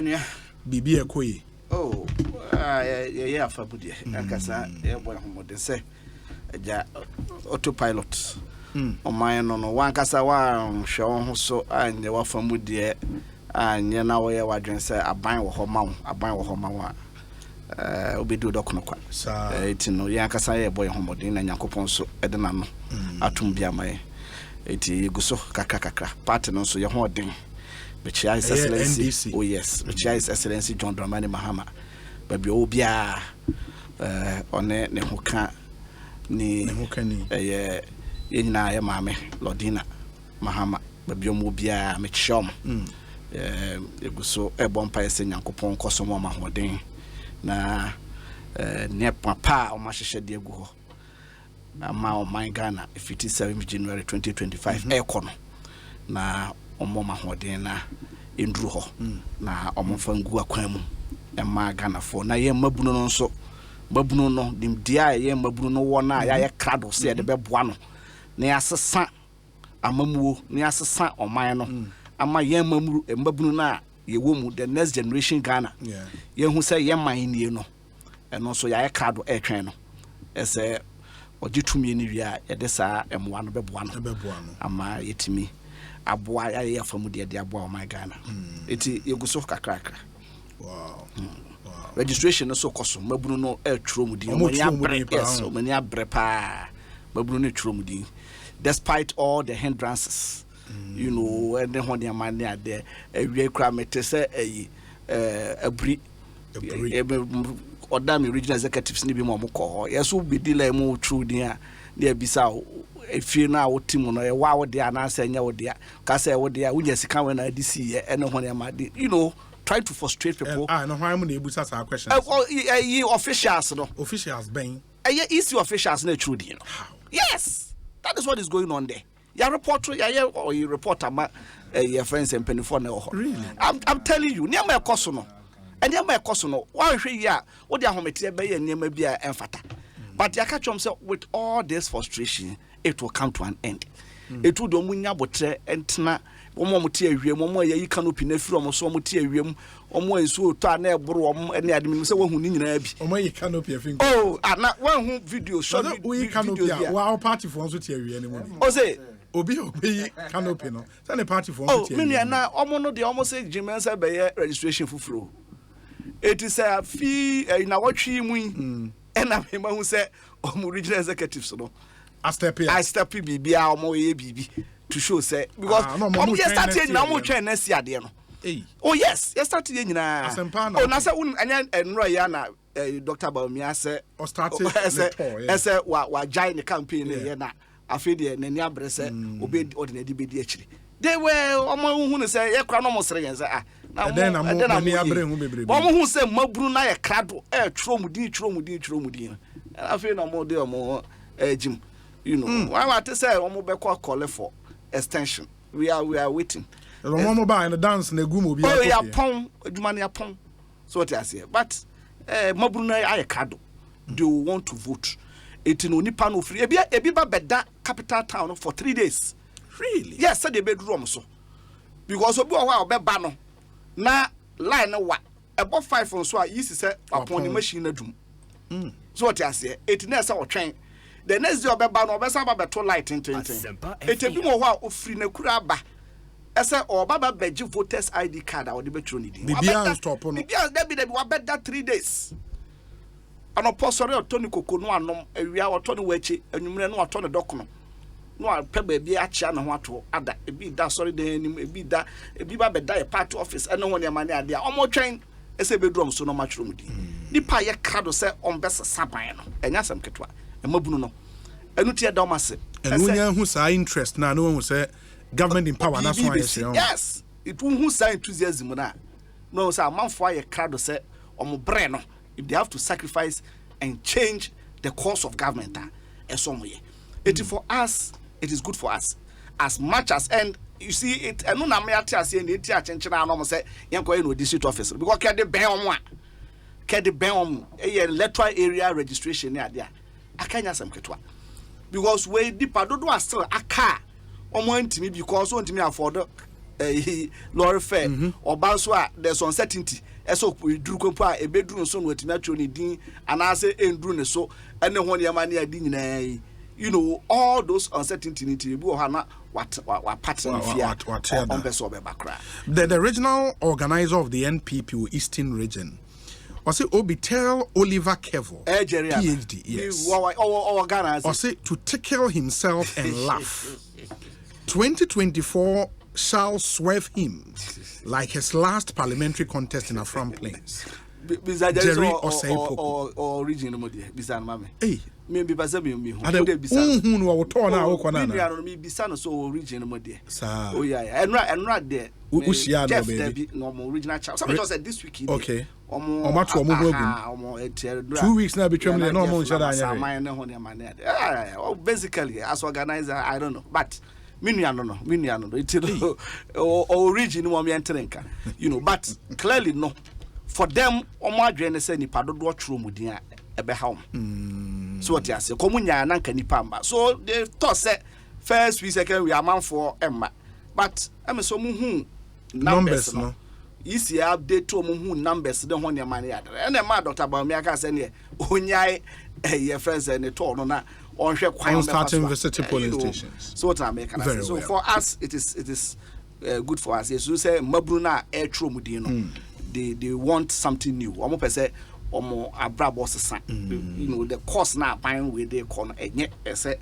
Bibi Ekoi. Oh, yeah, Fabudi. Akasa, yeah, say, autopilot. On my own, one cassa one show so and the waffle mood dear, and you know where I drink say a bang with her mount, a bang with her mount. Obi do dokonoka. Eti no yankasa ye boy homodin na Nyankopon so edena no. Atum bia mai. Eti guso kakra. Part no so ye ho den. Bechia His Excellency. Oh yes, Bechia His Excellency John Dramani Mahama. Baby obia one ne hoka ni ye nyina ye maame Lordina Mahama. Baby obia mechom. Eguso ebompa ese Nyankopon kosomo mahoden. Na ne papa o ma hwehwe de agu ho ama o man Ghana 57 January 2025 ekono na omo ma hoden na enduru ho na omo fa ngu akwan mu e ma Ghana fo na ye mabunu no nso mabunu no dim dia ye mabunu no wo na ya ye krado se de beboa no na yasesa amamuo na yasesa oman no ama ye mamuru e mabunu na ye wo mu the next generation Ghana ye hu say ye man nie no eno so ya krado e twen no ese ogitumi ni wi a ye de sa emwa no beboa no ama yetimi aboa ya ye afamu de aboa o my Ghana eti ye guso kakrakra wow registration no so koso mabunu no e twro mu din omani abre yes omani abre pa mabunu no twro mu din despite all the hindrances you know and then when the man there we cry mete say abri odam regional executives ni bi mo ko yes we be delay mo true dia na bisa efie na wo team no e wa wo dia na say nya wo dia ka say wo dia wo nya sika we na DC e and when the man you know try to frustrate people no why am na ebusa sa question officials no officials ben easy officials na true dia no yes that is what is going on there. Ya report or you report about your friends and penny for no. Really? I'm telling you, near my cosono. And near my cosono, why ya what their home be near maybe a emphata. But ya catch himself with all this frustration, it will come to an end. It would omunya botre entina omo muti awie omo ya yi canopy na firi omo so omo ti awie omo ensu to na eboro omo ene admin se wahu ni nyina bi omo yi canopy afin oh ana wahu video show video wa party for nso ti awie ne mo o say obi canopy no say the party for nso ti awie oh me na omo no de omo say jimensa be registration fufuro it is a fee na watwi mu ena me mahu say omo regional executives no I step bibi a omo ye bibi to show say because omo ye started na omo train na si ade no oh yes you started ye nyina oh na say anya enro ya na Dr. Baumia say o started ese wa join the campaign ye na afi de na ni abre say obe ordinary be di akiri they were omo hu no say ye kra no mo sere yen say ah na ni abre hu bebre omo hu say maburu na ye krado twro mu din afi na mo de omo jim you know why want to say omo be call for extension we are waiting omo ba in the dance na gu mo bi oh ya pon aduma na pon so what I say but maburu na aye kado they want to vote it no nipa no free ebi ba beda capital town for 3 days really yes say the bedroom so because obi o wa obeba no na line wa ebo 5 on so a yisi say upon the machine na dum so what I say it na say o twen the next day obeba no obesa ba beto light in 20 etebi mo ho a ofri na kura ba ese obaba beji voters ID card a ode betro ni din bibia stop no bibia da bi wa beda 3 days ano posore otoni koko no anom awia otoni wachi anwumre no otoni dokono no apɛ baabi achia na ho ato ada ebi da sorry de anim ebi ba beda e party office ene ho ne mane ade a omo twen ese bedrom so no matchro mu di nipa ye krado se ombesa saban no enya sam ketwa emabunu no enu tie da omase enu nya hu sa interest na no hu se government in power na so ayese yes it hu sa enthusiasm na no say amanfo aye krado se omo bre no if they have to sacrifice and change the course of government it is for us, it is good for us as much as and you see it and no me ati ase na eti achenchena no say yenko ye no district office because kede ben omo electoral area registration ne ade akanya sam ketwa because we deeper dodo are still aka omo ntimi because on ntimi afford lorry fare or bounce there's uncertainty. So we drew compare a bedroom son with naturally din and I say ain't doing so and then when your money ding you know all those uncertainty to go hana what pattern fear on the original organizer of the NPP Eastern region or say Obi tell Oliver Kevo PhD yes or say to tickle himself and laugh 2024 shall swerve him like his last parliamentary contest in Afram Plains. Jerry or region Bisan Mame. Hey, maybe Basabi me. Who will turn out me Bisan so region mode. Oh yeah, and right there. Jeff baby. Normal regional child. Somebody said this week. Okay. 2 weeks now between the normal basically as organizer I don't know but Miniano, it's origin woman, you know, but clearly no. For them, Omar Jane said, Nipa don't watch room with a behom. So what you say, Comunia and Uncanny Pamba. So they thought said, first we second we are man for Emma. But I'm so numbers no. Easy update to numbers, don't want your money. And then my doctor about me, I can send Onyai, your friends and the tour on starting visiting police stations. So what I make so well. For us it is good for us. Yes, you say Mabruna air tromudino. They want something new. Omo say omo abrabo sesan. You know the course now buying with the corner enye say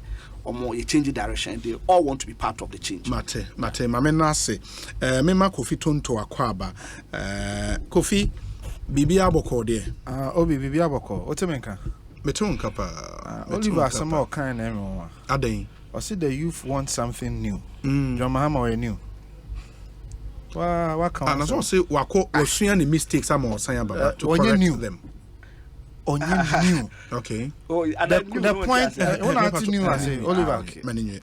omo you change direction. They all want to be part of the change. Mate mame na say mema Kofi tonto akwaba Kofi bibi aboko de obi bibi aboko otemenka Meton Kappa Oliver some more kind everyone. Aden. I see the youth want something new. John Mahama or new. What can I say wako osua the mistakes am on saying about to correct them. On new. Okay. Oh, the point when I new I say Oliver.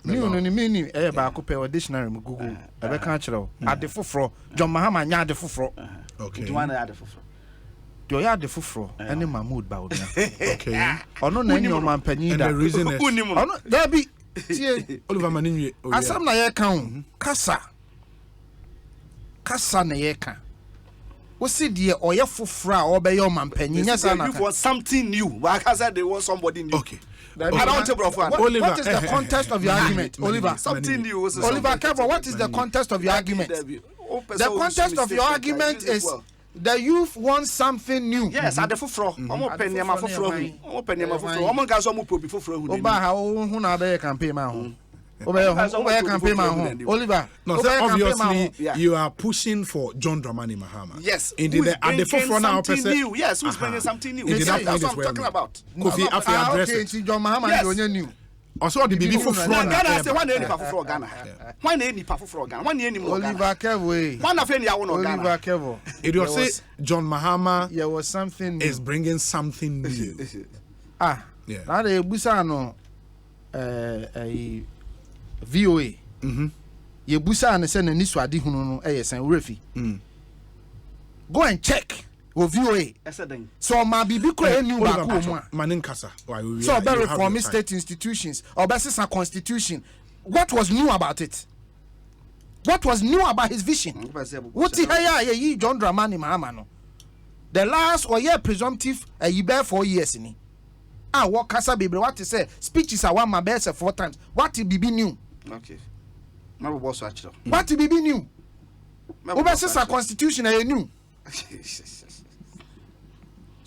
New no meaning e ba ko pe dictionary mu Google. E be kan kire o. Ade foforo John Mahama nya ade foforo. Okay. Do one ade foforo. Do you have the fufro? Any Mahmoud Baudia. Okay. Or no name your man penny. And the reason is there be Oliver Maninwe. Asam na ye kan Kasa na ye kan. Wo see die oye fufra or be your man penny. Yes, you want something new. Like I said, they want somebody new. Okay. I don't take what is the context of your argument, Oliver? Something new. Oliver Kevo, what is the context of your argument? The context of your argument is the youth want something new. Yes, at the fufro. Omo penny ma fufro. Omo penny ma fufro. Omo ga so mo probi fufro hu. Oba ha hu na be campaign ma hu. Oba campaign ma hu. Oliver. No, so obviously you are pushing for John Dramani Mahama. Yes. Indeed, at the fufro now person. Yes, who's bringing something new? That's what I'm talking about. Kofi Afi address it. John Mahama is new. Also the bibi fufro na. Ghana say one any pa fufro Ghana. One any pa fufro Ghana. One any mo Ghana. Oliver Kevo. One of any awon Ghana. Oliver Kevo. It was say John Mahama there was something is bringing something new. Yeah. Now the busa no VOA. Ye busa no say na nisu ade hunu no san urefi. Go and check. O VOA. So ma bibi kura new back home. Maninkasa. So be reform state institutions or be a constitution. What was new about it? What was new about his vision? What he John Dramani Mahama no. The last or year presumptive you bear 4 years in. What kasa bibi what to say speeches are one my best 4 times. What bibi new? Okay. Never was actually. What bibi new? What be a constitution new?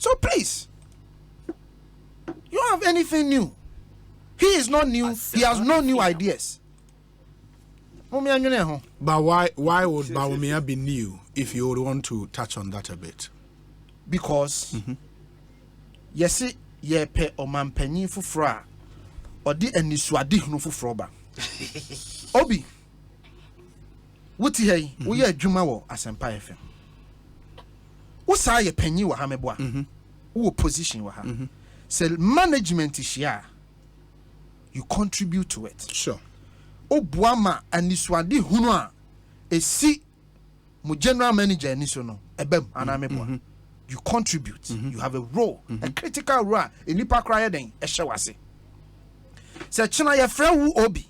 So please, you don't have anything new. He is not new. He has no new ideas. But why would Bawumia be new if you would want to touch on that a bit? Because yes, ye pe oman penny fufra or di eniswadi no fufroba. Obi, wuti hey, we are Juma wo Asempa FM. What say ye penny wa hameboa? Who position wa ha? Say management is here. You contribute to it. Sure. O buama aniswadi hunwa e si mu general manager enisono ebem anameboa. You contribute. You have a role, a critical role. In nipa kraya den ehye wase. Say china ye frɛ wu obi.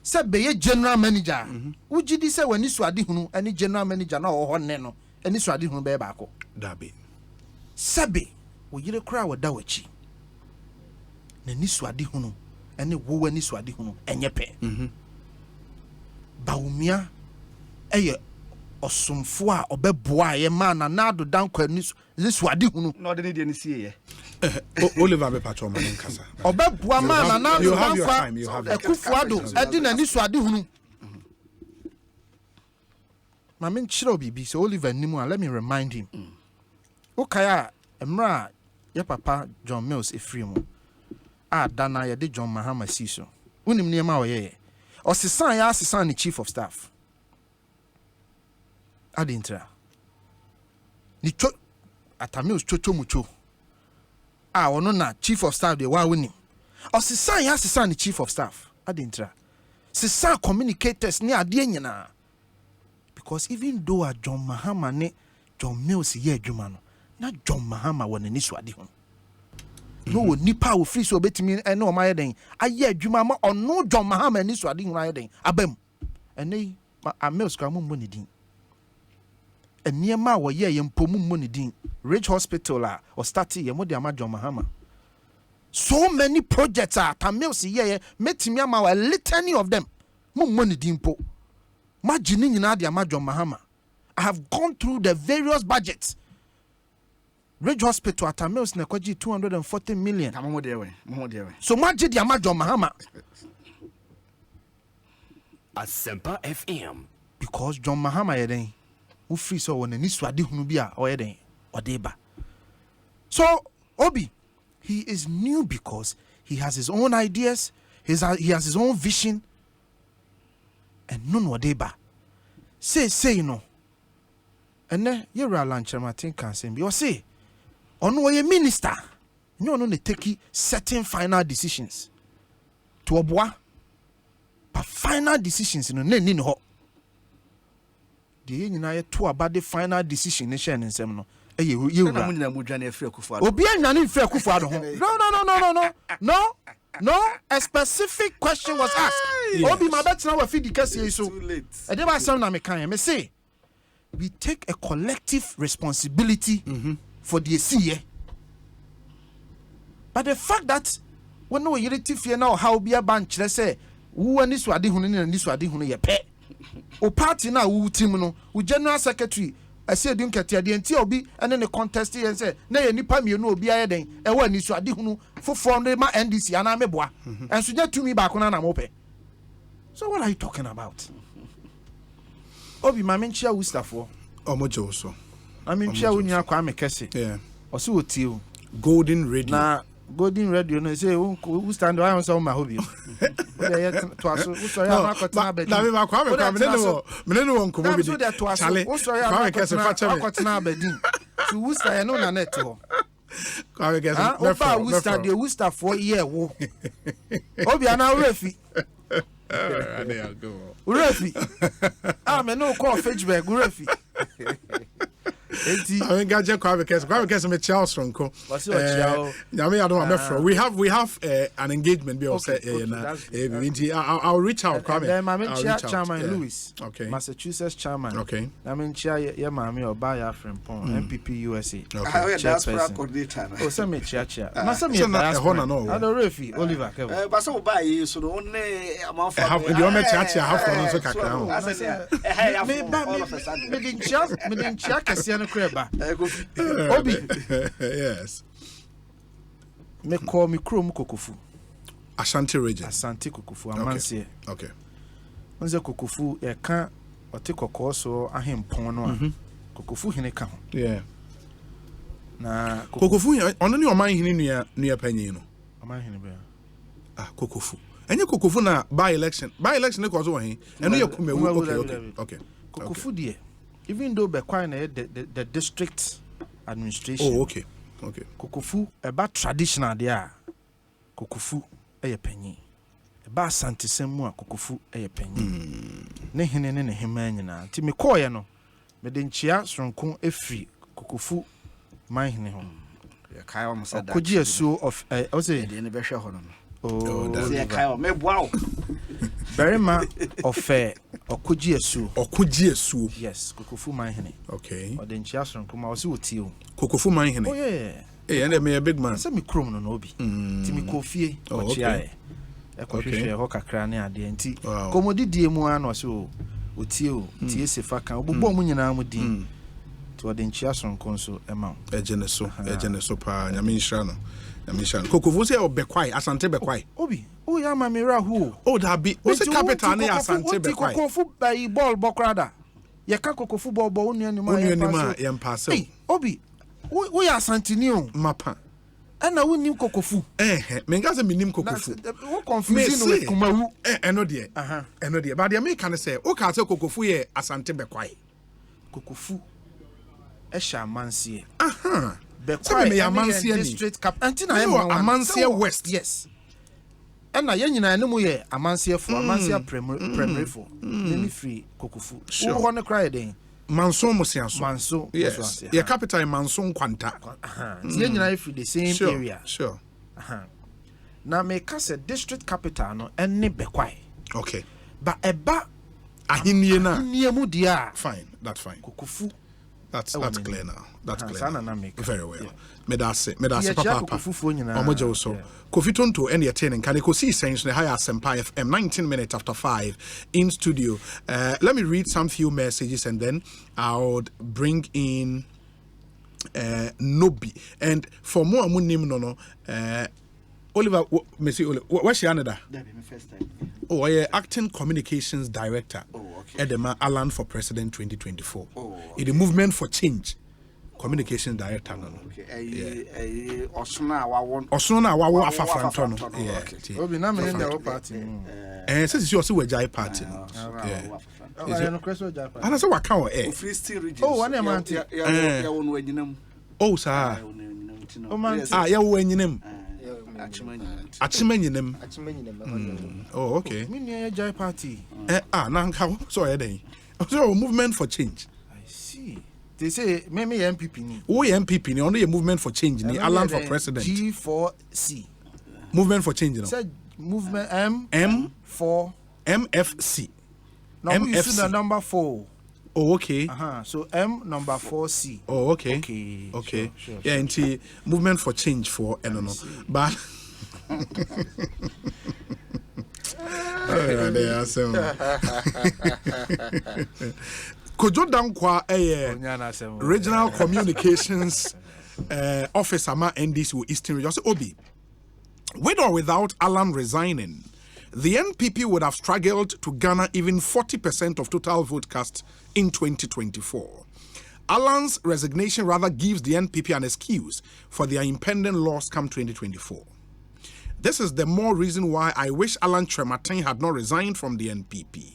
se be general manager ugidi se wani suade hunu ani general manager na wo honne no ani suade hunu be ba ko dabe sebe wo yire kura wada wachi na ni suade hunu ani wo wani suade hunu enye pe baumia eye osumfo a obeboa ye ma na nado dankwa ni suade hunu no de ne de ni sie ye Oliver be patro man nkasa obeboa ma na nado dankwa ekufuado edi na ni suade hunu Mama nchiro bibi so Oliver nimu let me remind him Okaya emra ye papa John Mills efrimu dana ye de John Mahama siso unim niema oyeye osisan ya asisan ni chief of staff adintra ni cho Mills chocho mucho ono na chief of staff de wa unim osisan ya asisan ni chief of staff adintra sisan communicators ni ade nyina because even though John Mahama ne John Mills ye adwuma no na John Mahama wona ni suade ho no nipa wo free so betimi ene o maye den aye adwuma ma ono John Mahama ni suade ho aye den abam ene Mills kwa mu ni din eniema wo ye yempomu mu ni din Ridge Hospital or start ye mo de ama John Mahama so many projects Mills ye metimi ama a litany of them mu ni din po magini nyina de ama John Mahama I have gone through the various budgets Ridge Hospital at Mills na kwaji 240 million. So maji di ama John Mahama. Asempa FM. Because John Mahama yeden who free so won ni suade hunu bia o yeden odeba. So Obi, he is new because he has his own ideas, he has his own vision and none odeba. Say you know. And then you lunch I think can say you say ono ye minister no ne take certain final decisions to oboa but final decisions no ni ho de nyina ye to about the final decision ne share nsem no ye na mu nyina mu dwane afri akufuado obi anya ne afri akufuado ho no a specific question was asked yes. Obi ma betina wa fidi kase so e dey ba sam na me kan me say we take a collective responsibility for the year. But the fact that when no yiriti fie na how be a ban kire say wo ani so ade hunu ni so ade hunu ye pe o party na wo team no wo general secretary ase edi nkete ade enti obi ene ne contest yen say na ye nipa mienu obi aye den e wa ani so ade hunu fofo no ma NDC ana meboa enso nya tumi ba ko na mo pe. So what are you talking about? Obi ma menchia wustafo omojo so menchia wunya kwa mekese yeah osi otie Golden Radio na Golden Radio no say who stand why so ma hobi to aso so ya ma kotena abedi na me ma kwa me no won komo bi chale so ya ma kotena abedi to who stand no na net ho kwa me kese me fa who stand the who stand for year wo obi ana refi Urefi. Me no call Facebook Urefi. I mean, kwa me Charles Ronko. We have an engagement. I'll reach out. Chairman Louis. Okay. Massachusetts chairman. Okay. I mean, chair ya mami Obaya from MPP USA. Okay. Diaspora coordinator. Oh, some chair. Masami diaspora. I don't Refi Oliver. But so buy you so only amount for. Have the chair have for no kakra. Me din chair kase no kreba. Obi. Yes. Me call me krom kokofu. Ashanti region. Ashanti kokofu amanse. Okay. Onze kokofu e ka ote kokko so ahempon no a. Kokofu hene ka ho. Yeah. Na kokofu ono ne oman hene nua panyin no. Oman hene be. Kokofu. Enye kokofu na by election ne ko so he. Eno ye kumewu. Okay. Kokofu die. Even though be quite the district administration. Oh, okay. Kokofu about traditional there. Kokofu eye panyin. Eba santisem a kokofu eye panyin. Ne hene ne hema nyina. Ti me call ye no. Me de nchia soronko efri kokofu man hene ho. Ya kai o msa da. Koji asu of I say de ne be hwe ho no. Oh, ya kai o me boa. Berima of Okujiesu. Okujiesu. Yes, Kokofu Mahine. Okay. Or the Nchiason Kuma was with you. Kokofu Mahine. Oh, yeah. Hey, and me a big man. Send me chrome no obi. Timi Kofi. Oh, okay. Okay. Hoka crane at the anti. Wow. Comodi DM1 or so. Utio, TS Faka, Bobomuna Mudi. To the Nchiason Consul amount. A geneso pa, Yaminshano. Kokofu say Bequai, Asante Bequai. Obi. Oh, yeah, Mamira who? Oh, that be. What's the capital near Asante Bequai? Kokofu by ball bokrada. Yaka Kokofu ball Unyanima, Yampaso. Hey, Obi. We are Santinio. Mapa. And I wouldn't Kokofu. Mengaza minim Kokofu. What confusion with Kumawu? No dear. No dear. But the American say, O Castle Kokofu ye Asante Bequai. Kokofu. Esha Mansie. Bequai, Amansia district cap. Antina, Amansia West. Yes. And I know ye Amansia for Amansia primary for. Name free Kokofu. Sure. Who wanna cry then? Manson Mosianso. Manson. Yes. Your capital in Manson Quanta. You free the same area. Sure. Now make us a district capital no and Bequai. Okay. But eba Ahiniena. Niemudia. Fine. That's fine. Kokofu. That's clear now. That's clear. Very well. Me da se papa. Omojo so. Kofi Tonto any attending can Ekosiisen ne higher Sempa FM 19 minutes after 5 in studio. Let me read some few messages and then I'll bring in Nobi. And for more amunim no Oliver Messi Oliver what's your name? Oh, yeah, acting communications director. Edema Alan for President 2024. In the movement for change. Communications director. Okay. Osuna wa afafanto no. Yeah. Obi na me in the party. Since you also were Jai party. Yeah. Oh, no question Jai party. And I say what can we Free State region. Oh, one man. Oh, sir. Oh man. Yeah, we nyinem. Achimanyinem. Oh, okay. Me near Jai party. Now how sorry then. So movement for change. I see. They say maybe MPP ni. Oh, MPP ni only a movement for change ni Alan for president. G4C. Movement for change no. Said movement M4 MFC. Now we use the number 4. Oh, okay. So M number 4C. Oh, okay. Okay. Sure. Yeah, and movement for change for no. But there are some. Kojo Dankwa regional communications officer ma NDC Eastern Region. Obi, with or without Alan resigning, the NPP would have struggled to garner even 40% of total vote cast in 2024. Alan's resignation rather gives the NPP an excuse for their impending loss come 2024. This is the more reason why I wish Alan Trematin had not resigned from the NPP.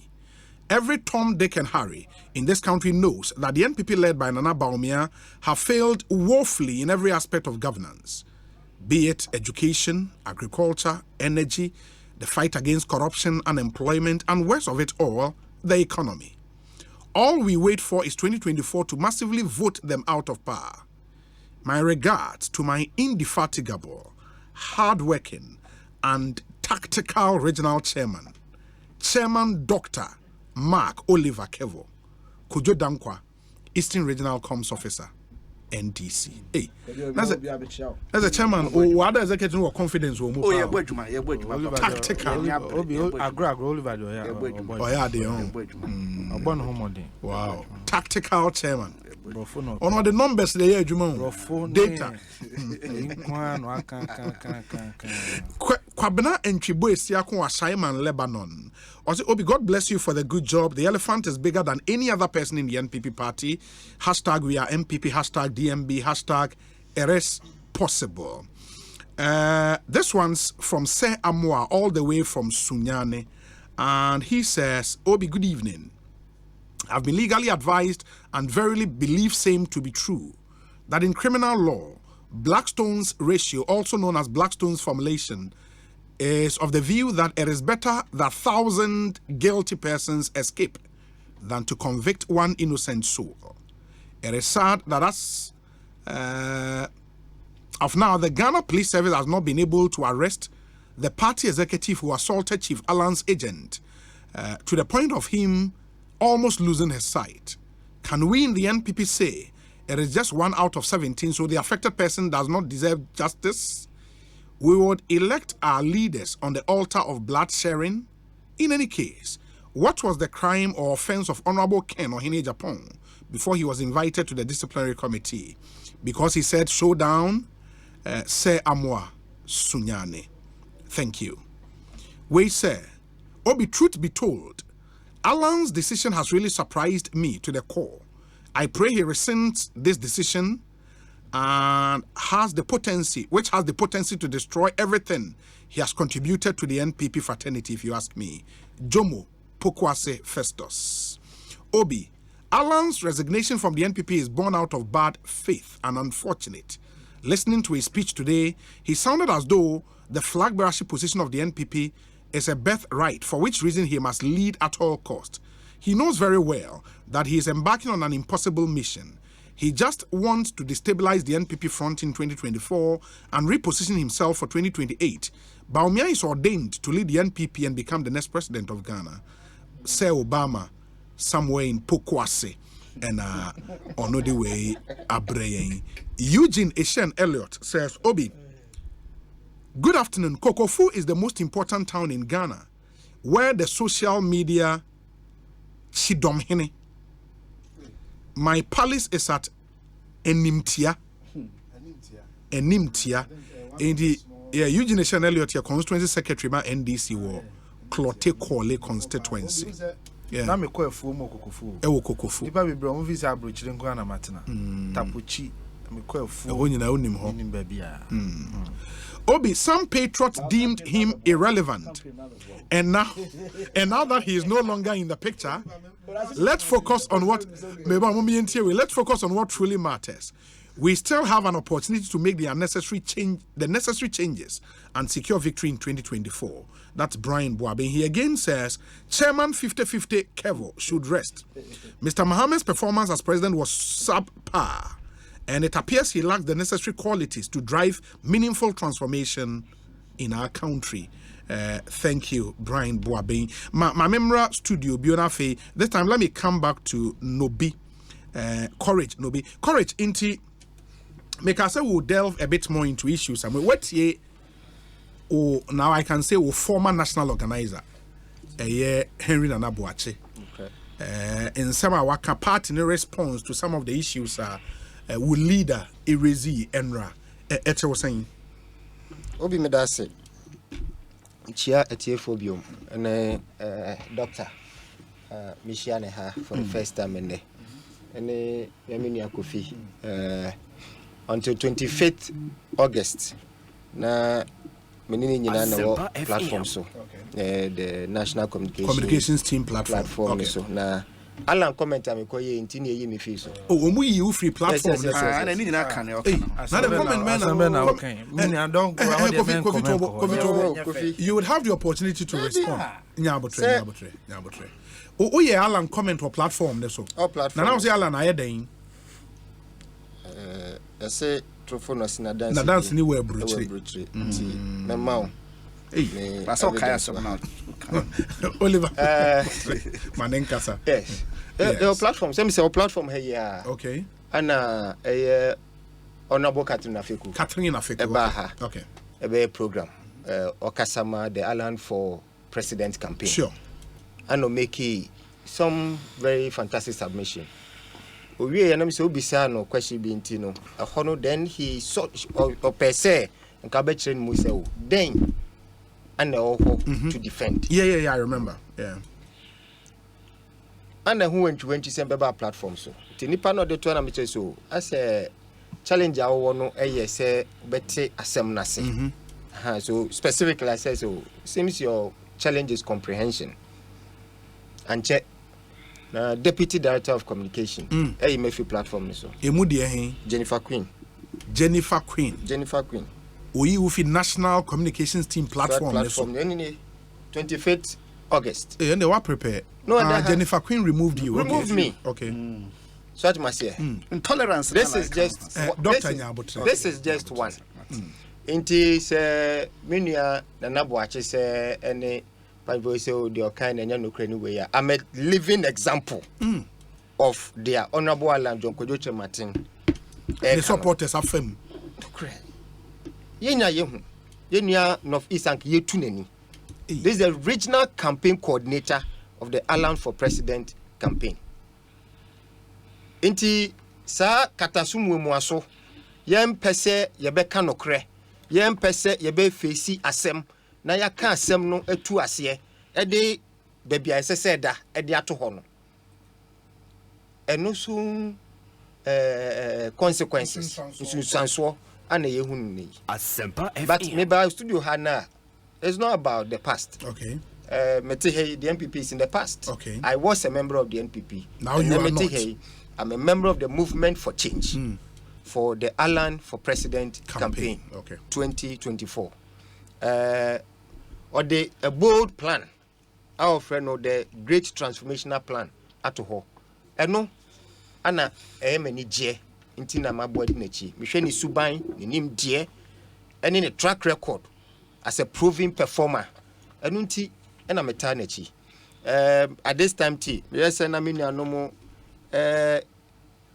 Every Tom, Dick and Harry in this country knows that the NPP led by Nana Bawumia have failed woefully in every aspect of governance, be it education, agriculture, energy, the fight against corruption, unemployment, and worst of it all, the economy. All we wait for is 2024 to massively vote them out of power. My regards to my indefatigable, hardworking, and tactical regional chairman, Dr. Mark Oliver Kevo, Kojo Dankwa, Eastern Regional Comms Officer, NDC. Hey, that's a chairman. Oh, other executive or confidence will move. Oh, yeah, tactical. Wow, tactical chairman. On the numbers they are data. Kwabena Enchibo Esiakon Simon Lebanon. Also, Obi, God bless you for the good job. The elephant is bigger than any other person in the NPP party. Hashtag we are MPP, hashtag DMB, hashtag RS possible. This one's from Se Amwa, all the way from Sunyane. And he says, Obi, good evening. I've been legally advised and verily believe same to be true that in criminal law, Blackstone's ratio, also known as Blackstone's formulation, is of the view that it is better that 1,000 guilty persons escape than to convict one innocent soul. It is sad that as of now, the Ghana Police Service has not been able to arrest the party executive who assaulted Chief Alan's agent to the point of him almost losing his sight. Can we in the NPP say it is just 1 out of 17, so the affected person does not deserve justice? We would elect our leaders on the altar of blood sharing. In any case, what was the crime or offense of Honorable Ken Ohene Japan before he was invited to the disciplinary committee? Because he said, showdown, se amwa sunyane. Thank you. We say, Obi, truth be told, Alan's decision has really surprised me to the core. I pray he rescinds this decision and which has the potency to destroy everything he has contributed to the NPP fraternity, if you ask me. Jomo Pokwase Festus. Obi, Alan's resignation from the NPP is born out of bad faith and unfortunate. Listening to his speech today, he sounded as though the flag bearership position of the NPP is a birthright, for which reason he must lead at all cost. He knows very well that he is embarking on an impossible mission. He just wants to destabilize the NPP front in 2024 and reposition himself for 2028. Baumia is ordained to lead the NPP and become the next president of Ghana. Say Obama somewhere in Pokwase and on the way Abreye. Eugene Eshen Elliott says, Obi, good afternoon. Kokofu is the most important town in Ghana where the social media Chidomhene. My palace is at Enimtia. Enimtia. In the Eugene Eshen Elliott, your constituency secretary, my NDC war, Clote Kole constituency. Yeah. Na me kwa fu mo kokofu. Ewo kokofu. Iba bebre on visa abrochire nkwa na matena. Tapuchi me kwa fu. Ewo nyina onim ho. Nim bia. Obi, some patriots deemed him irrelevant. And now that he is no longer in the picture, let's focus on what truly matters. We still have an opportunity to make the necessary changes and secure victory in 2024. That's Brian Boabe. He again says, Chairman 50-50 Kevo should rest. Mr. Mohammed's performance as president was subpar, and it appears he lacked the necessary qualities to drive meaningful transformation in our country. Thank you, Brian Boabe. My memra studio, Bionafe. This time, let me come back to Nobi. Courage, Nobi. Courage, Inti. Make us say we'll delve a bit more into issues. I mean, what ye? Oh, now I can say, former national organizer, Henry Nana Boakye. Okay. In some of our part in response to some of the issues, will leader Erezi Enra. Eche was saying. Obi medase. Chia etiefobium and doctor Michiane ha for the first time in there. And Yamini Kofi until 25th August. Na menini nyina na wo platform so. The National Communications Team platform. Okay. So na Alan comment am ko ye ntini ye me fi so. Oh, omu yi free platform. And any na kan e okay. Na the comment man. You would have the opportunity to respond. Nyabotre. Oh yeah, Alan comment or platform so. Oh, platform. Na now say Alan ayeden. I say Trofonos na dance. Na dance ni we bruchiri. Me mawo. Hey, that's okay so now. Oliver. Manenkasa. Yes. The platform, say our platform here. Okay. And honorable Catherine Afeku. Okay. A program. Okasama the Island for President campaign. Sure. And make some very fantastic submission. We and so bisa no question be intino. A hono then he saw or per se and Kabetchen Museo. Then and to defend. Yeah, I remember. Yeah. And who went to December platform so. Tinipa no de tournament so as a challenge our no say better assembly. So specifically I say so seems your challenge is comprehension. And check Deputy Director of Communication. Mefi platform so. Jennifer Queen. We will feed National Communications Team platform. 25th August. And they were prepared. No, Jennifer Queen removed you. Removed me. Okay. So I must say. Intolerance. This is just this is just one. Inti se minia na nabuache se any People say, oh, they are kind and no cranny way. I'm a living example of their honorable Alan John Kojoche Martin. The supporters are fame. Yenya North East and Yetuneni. This is the regional campaign coordinator of the Alan for President campaign. Inti sa katasumwe mwaso yem pese yebe kanokre yem pese yebe fesi asem na yaka asem no etu ase ede baby asese da ede ato ho no eno so consequences so ana yehunu ni Asempa FM. but maybe studio hana it's not about the past. Okay. The NPP is in the past. Okay. I was a member of the NPP. Now you are not. I'm a member of the Movement for Change for the Alan for President campaign. Okay. 2024. Or a bold plan. Our friend or the great transformational plan at home. No, Anna, I am any J. Intina my body nechi. Michelle Subain, the name J. And in a track record as a proven performer. Anunti, and I'm a tarnechi. At this time, yes, and I mean, no more.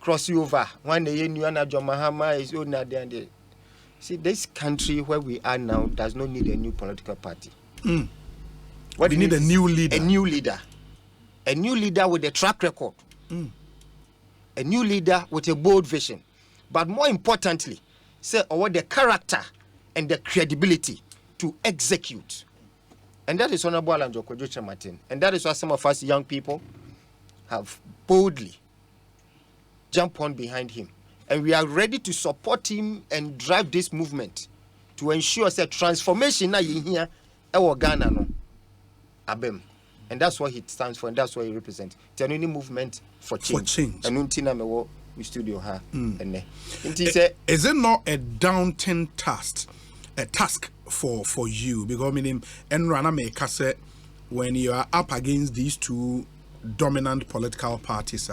Cross you over one day you and John Mahama is own there and see this country where we are now does not need a new political party. What we need a new leader. A new leader with a track record. A new leader with a bold vision. But more importantly, say what the character and the credibility to execute. And that is Honorable Alan Jokojocha Martin. And that is why some of us young people have boldly jump on behind him. And we are ready to support him and drive this movement to ensure that transformation na here our Ghana no abem. And that's what he stands for and that's what he represents. The only movement for change. For change. And untina me we studio ha. Is it not a daunting task for you? Because meaning Enrana make say when you are up against these two dominant political parties,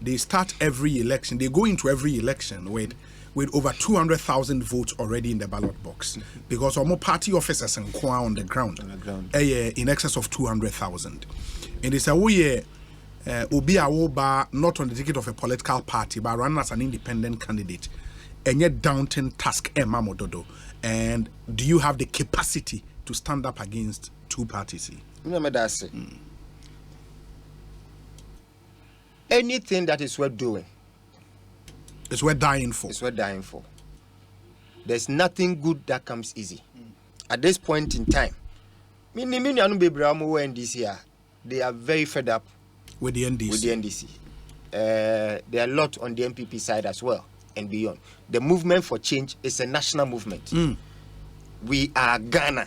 they start every election. They go into every election with over 200,000 votes already in the ballot box, because our party officers and on the ground, in excess of 200,000. And it's a way Obi Awoba not on the ticket of a political party, but run as an independent candidate. And yet daunting task, Mamododo. And do you have the capacity to stand up against two parties? Anything that is worth doing, it's worth dying for. It's worth dying for. There's nothing good that comes easy. At this point in time, they are very fed up with the NDC. There are a lot on the MPP side as well and beyond. The movement for change is a national movement. We are Ghana.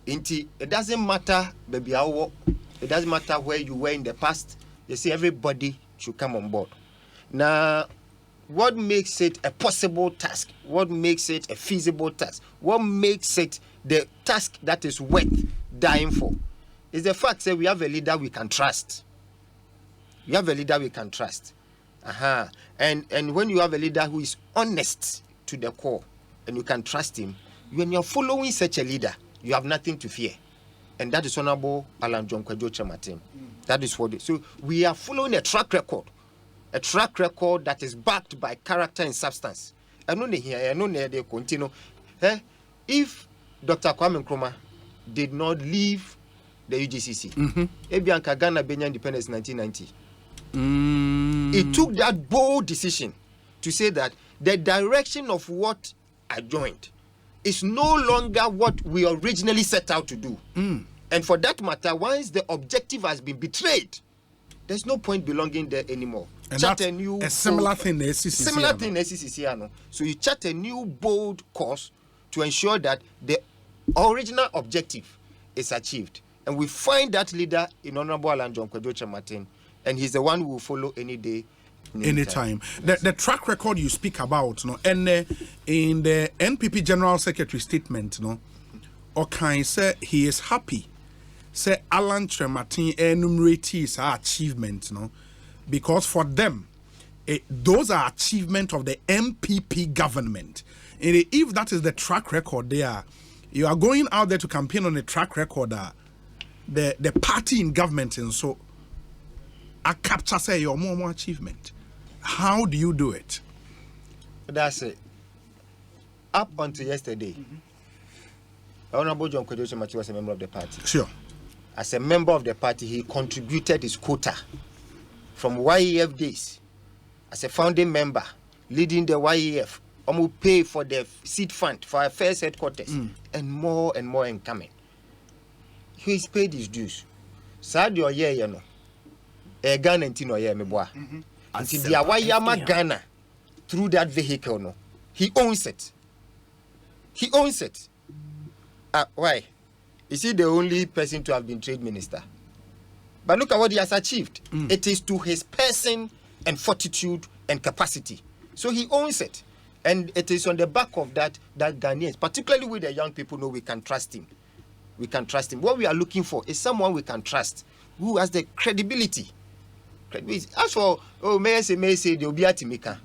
It doesn't matter, baby. It doesn't matter where you were in the past. They say everybody should come on board. Now, what makes it a possible task? What makes it a feasible task? What makes it the task that is worth dying for? Is the fact that we have a leader we can trust. We have a leader we can trust. And when you have a leader who is honest to the core and you can trust him, when you're following such a leader, you have nothing to fear. And that is Honorable Alan John Kojocha Martin. That is what it is. So we are following a track record that is backed by character and substance. I know they continue. If Dr. Kwame Nkrumah did not leave the UGCC, Ebianka Ghana Benya independence 1990. It took that bold decision to say that the direction of what I joined is no longer what we originally set out to do. And for that matter, once the objective has been betrayed, there's no point belonging there anymore. And that's a similar thing to SCCC. So you chart a new bold course to ensure that the original objective is achieved. And we find that leader in Honorable Alan John Kojocha Martin, and he's the one who will follow any day. Anytime. The track record you speak about, and in the NPP General Secretary statement, Okai said he is happy. Say Alan Martin enumerates his achievements, because for them, those are achievements of the MPP government. And if that is the track record there, you are going out there to campaign on a track record the party in government and so I capture say your more achievement. How do you do it? That's it. Up until yesterday, Honorable John Kwejoche was a member of the party. Sure. As a member of the party, he contributed his quota from YEF days. As a founding member, leading the YEF, will pay for the seed fund for our first headquarters and more incoming. He's paid his dues. Sadio ye you know. Ghana ntino ye me boa. Until the Awayama Ghana through that vehicle no. He owns it. He owns it. Why? Is he the only person to have been trade minister? But look at what he has achieved. It is to his person and fortitude and capacity. So he owns it. And it is on the back of that Ghanaians, particularly with the young people, know we can trust him. We can trust him. What we are looking for is someone we can trust, who has the credibility. As for, may say, they'll be at Timika.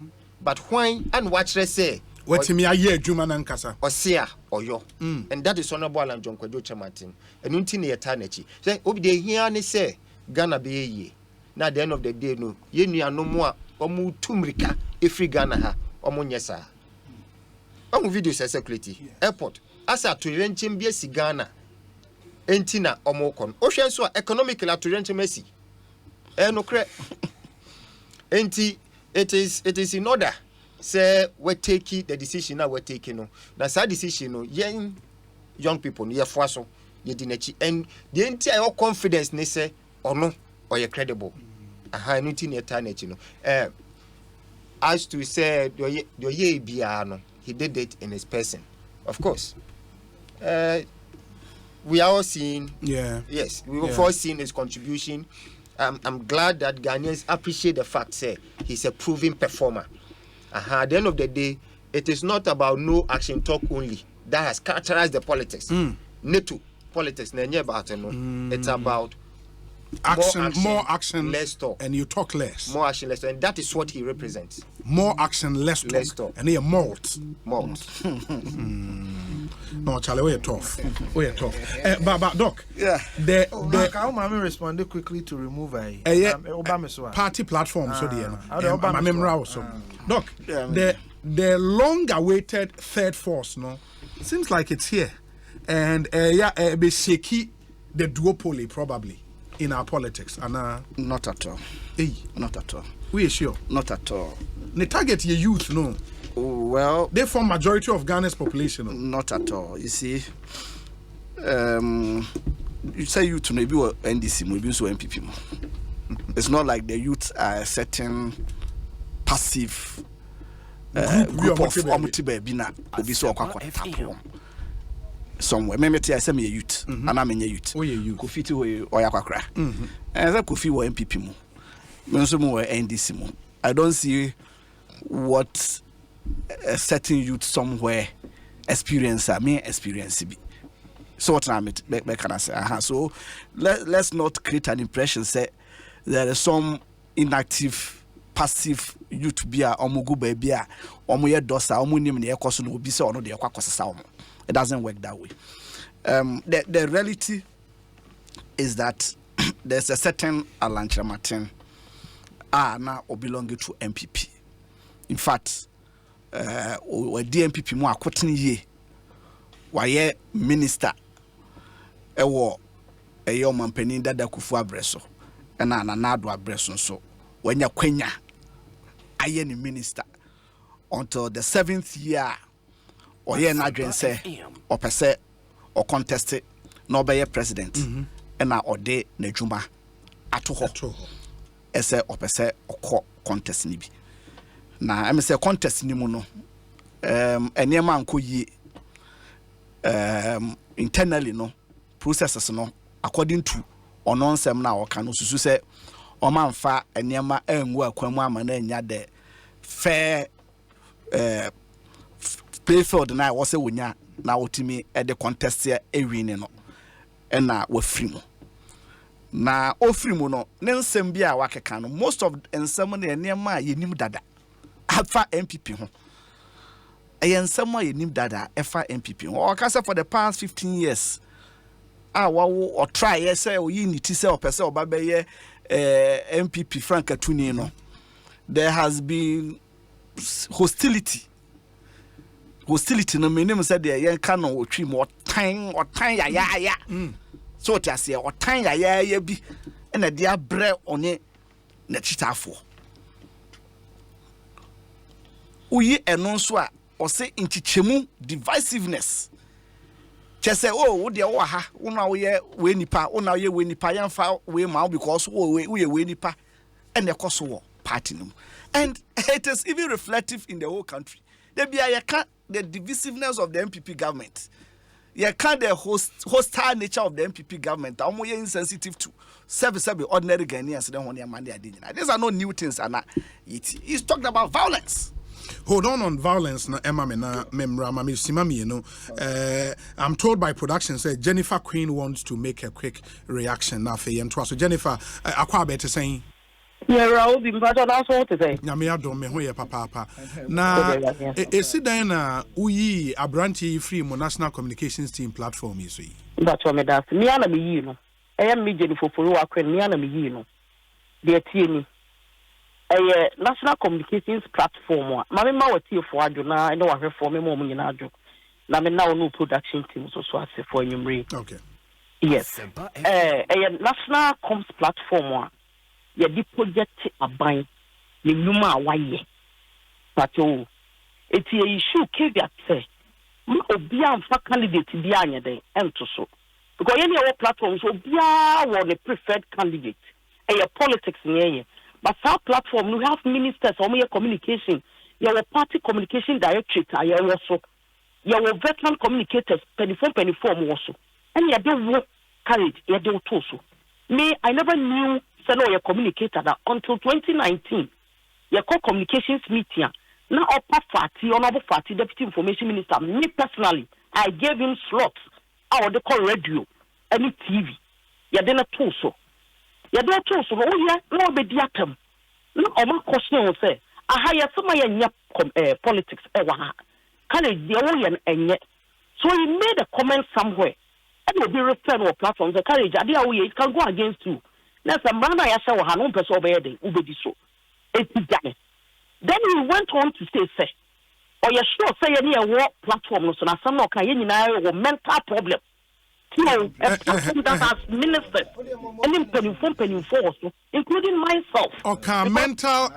But when and watch they say, what me a year, Juman and Kasa, or Sia or Yo. And that is Honorable and John Kwejoche Martin. And Untini eternity. Say, Obi de here and say, Ghana be ye. Now, at the end of the day, no, ye no more, or mu tumrika, if we Ghana ha, or Munyasa. On video security, airport, as a to renchim be a Ghana, Entina or Mokon. Ocean so economically to renchim Messi. No credit. Enti, it is in order. Say we take the decision now we're taking no. That's our decision no. Young people, ye so ye dinechi and the entire confidence ne say or no or you're credible. Aha no tin eternity no. As to say your ye biano, he did it in his person. Of course. We are all seeing. Yeah. Yes, we were all seeing his contribution. I'm glad that Ghanaians appreciate the fact say he's a proven performer. At the end of the day, it is not about no action talk only. That has characterized the politics. NATO politics, it's about more action, less talk. And you talk less. More action, less talk. And that is what he represents. More action, less talk. And he a malt. No, Charlie, we're tough. We're tough. But Doc, yeah. How Mami responded quickly to remove party platform. So the memory also. Doc, the long-awaited third force, no, seems like it's here, and be shaky the duopoly probably in our politics, and not at all. Not at all. We are sure. Not at all. The target your youth, no. Well, they form majority of Ghana's population. No? Not at all. You see, you say youth maybe or NDC, maybe so MPP. It's not like the youth are a certain passive group of Omtibebina obi so akwa somewhere. Maybe I say me a youth, and I'm a youth. Kofi ti we oyakwakra. And that Kofi wo MPP mu. Me so mo NDC mu. I don't see what a certain youth somewhere experience be. So what I can I say? So let's not create an impression say there is some inactive, passive youth be a omugu baby a omuye dosa omunim ne ekoso no obi se ono de ekwakosa omo. It doesn't work that way. The reality is that there's a certain Alantra Martin now belonging to MPP. In fact, or DMPP mo akotene ye waye minister ewo eyo mampanin dada kufu abreso na nado abreso so wanya kwanya aye ni minister until the 7th year oye na adwen say opese o contest na obeye president na ode na dwuma atoho ese opese okọ contest ni bi na am say contest ni mu no enema anko yi internally no processes no according to ononsem na oka no susu say o manfa enema angu akwamu ama na nya de fair playfield na wo se wonya na wotimi e de contest e win no na wafiri mu na ofiri mu no ne nsem bia wakeka no most of ensem na enema yenim dada afa MPP ho ensem yenim dada afa MPP ho o ka say for the past 15 years or try yes or you need to say or person or baby MPP Frank Atuni no. There has been hostility no meaning said the young canon or trim or time ya. So to say or time ya be and a dear bread on it na chitafo. Uye enonswa or say inchichemu divisiveness. Just say, oh, what the waha, una we nipa, una ye we nipa yan fa we ma because we nipa and the cost war party. And it is even reflective in the whole country. There be the divisiveness of the MPP government. You can't the hostile nature of the MPP government. I'm more insensitive to service ordinary Ghanaians. Don't want your money. These are not new things. And he's talking about violence. Hold on violence na Emma na memra mami simami, you know. I'm told by production say Jennifer Queen wants to make a quick reaction now for you. So Jennifer, akwa better saying. Yeah, Raul, the important answer to say. Nyame adom me ho ye papa. Na esi dan na uyi abranti free mo national communications team platform yi so yi. That's what me das. Me ana me yi no. Me Jennifer for akwen me ana me yi no. De tie ni. National communications platform mama ma wati for ado na no wa for me mo nyina ado na me na no production team so ase for nyumre. Okay. Yes. National comms platform ye di project aban ni numa waye pato eti issue kevia say ma obi amfa candidate bi anya den ento so because any our platform so bia won the preferred candidate politics nye. But our platform, we have ministers, communication, your party communication directorate, also your veteran communicators, 24 also. And you don't work courage, you don't also. Me, I never knew your communicator that until 2019, your communications meeting. Now, upper party, honorable party, deputy information minister, me personally, I gave him slots. I would call radio, any TV. You didn't also. You don't also. Oh, yeah, no, be diatom. No, my question say, I hire some politics. Can it be only and yet? So he made a comment somewhere. And will be returned or platforms. The courage, idea it can go against you. Now, some man I saw Hanon person over there, Ubediso. It's done. Then he went on to say, or you sure say any war platform, so now some or mental problem. No, a platform that has ministers and including myself. Okay, mental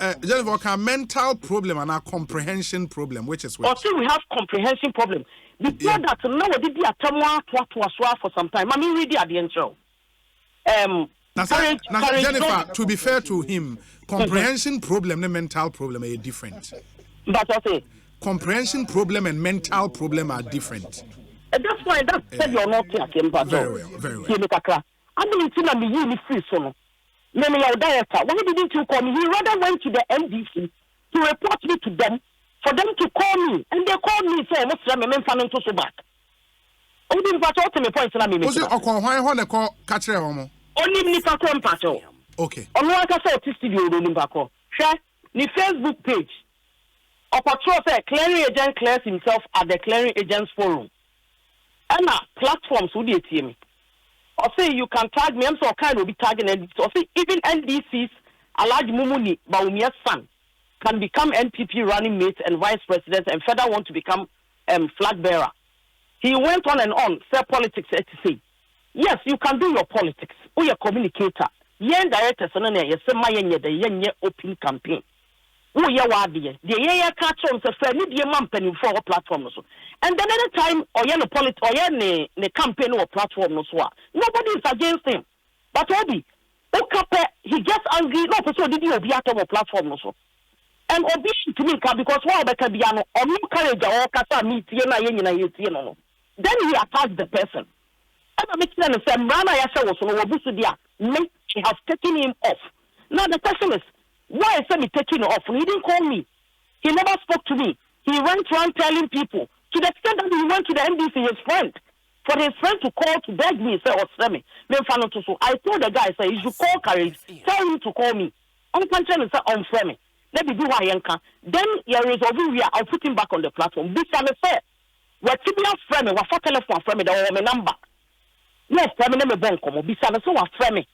problem and a comprehension problem, which is what? We have comprehension problem. Before that, no, did be a tamwa for some time. I mean, really at the intro. Jennifer, to be fair to him, comprehension problem and mental problem are different. But I say comprehension problem and mental problem are different. That's why that said you're not talking about. Very well. I mean, it's not me free solo. Name your director. Why didn't you call me? He rather went to the MDC to report me to them for them to call me, and they called me say, "What's the man fanning to so back?" Only in fact, what me point na me. Was it okay? Why they call catch them homo? Only me for pato. Okay. On what I say, this studio only bako. Share the Facebook page. Or patrol say clearing agent clears himself at the clearing agents forum. And platforms would you me? Or say you can tag me, I'm so kind of be tagging and or say even NDC's a large Mumuni Baumia's son can become NPP running mate and vice president and further want to become flag bearer. He went on and on, say politics to say. Yes, you can do your politics. Or your communicator. Yen director son you say my yen open campaign. Oh, yeah, the yeah catch on the fair media penny for a platform. And then any time or yen politics or yen campaign or platform, nobody is against him. But Obi, he gets angry, no, so did you be at our platform also. And Obi to me because what about Biano or no courage or Kata meet Yena. Then he attacks the person. And I'm making a say, Rana Yasha was on Obusudia, she has taken him off. Now the question is, why is he taking off? He didn't call me. He never spoke to me. He went around telling people to the extent that he went to the MDC, his friend, for his friend to call to beg me, say, Semi. I told the guy, say, you should call Courage, tell him to call me. I'm concerned, say, on Femi. Let me do what I can. Then you resolve, I'll put him back on the platform. This time, I say, what to be a friend, what for telephone friend, the number. yes feminine me bon komo bisa na so wa frame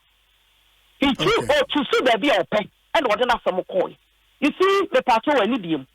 he too to see baby ope and what na some call you see the part where ni biem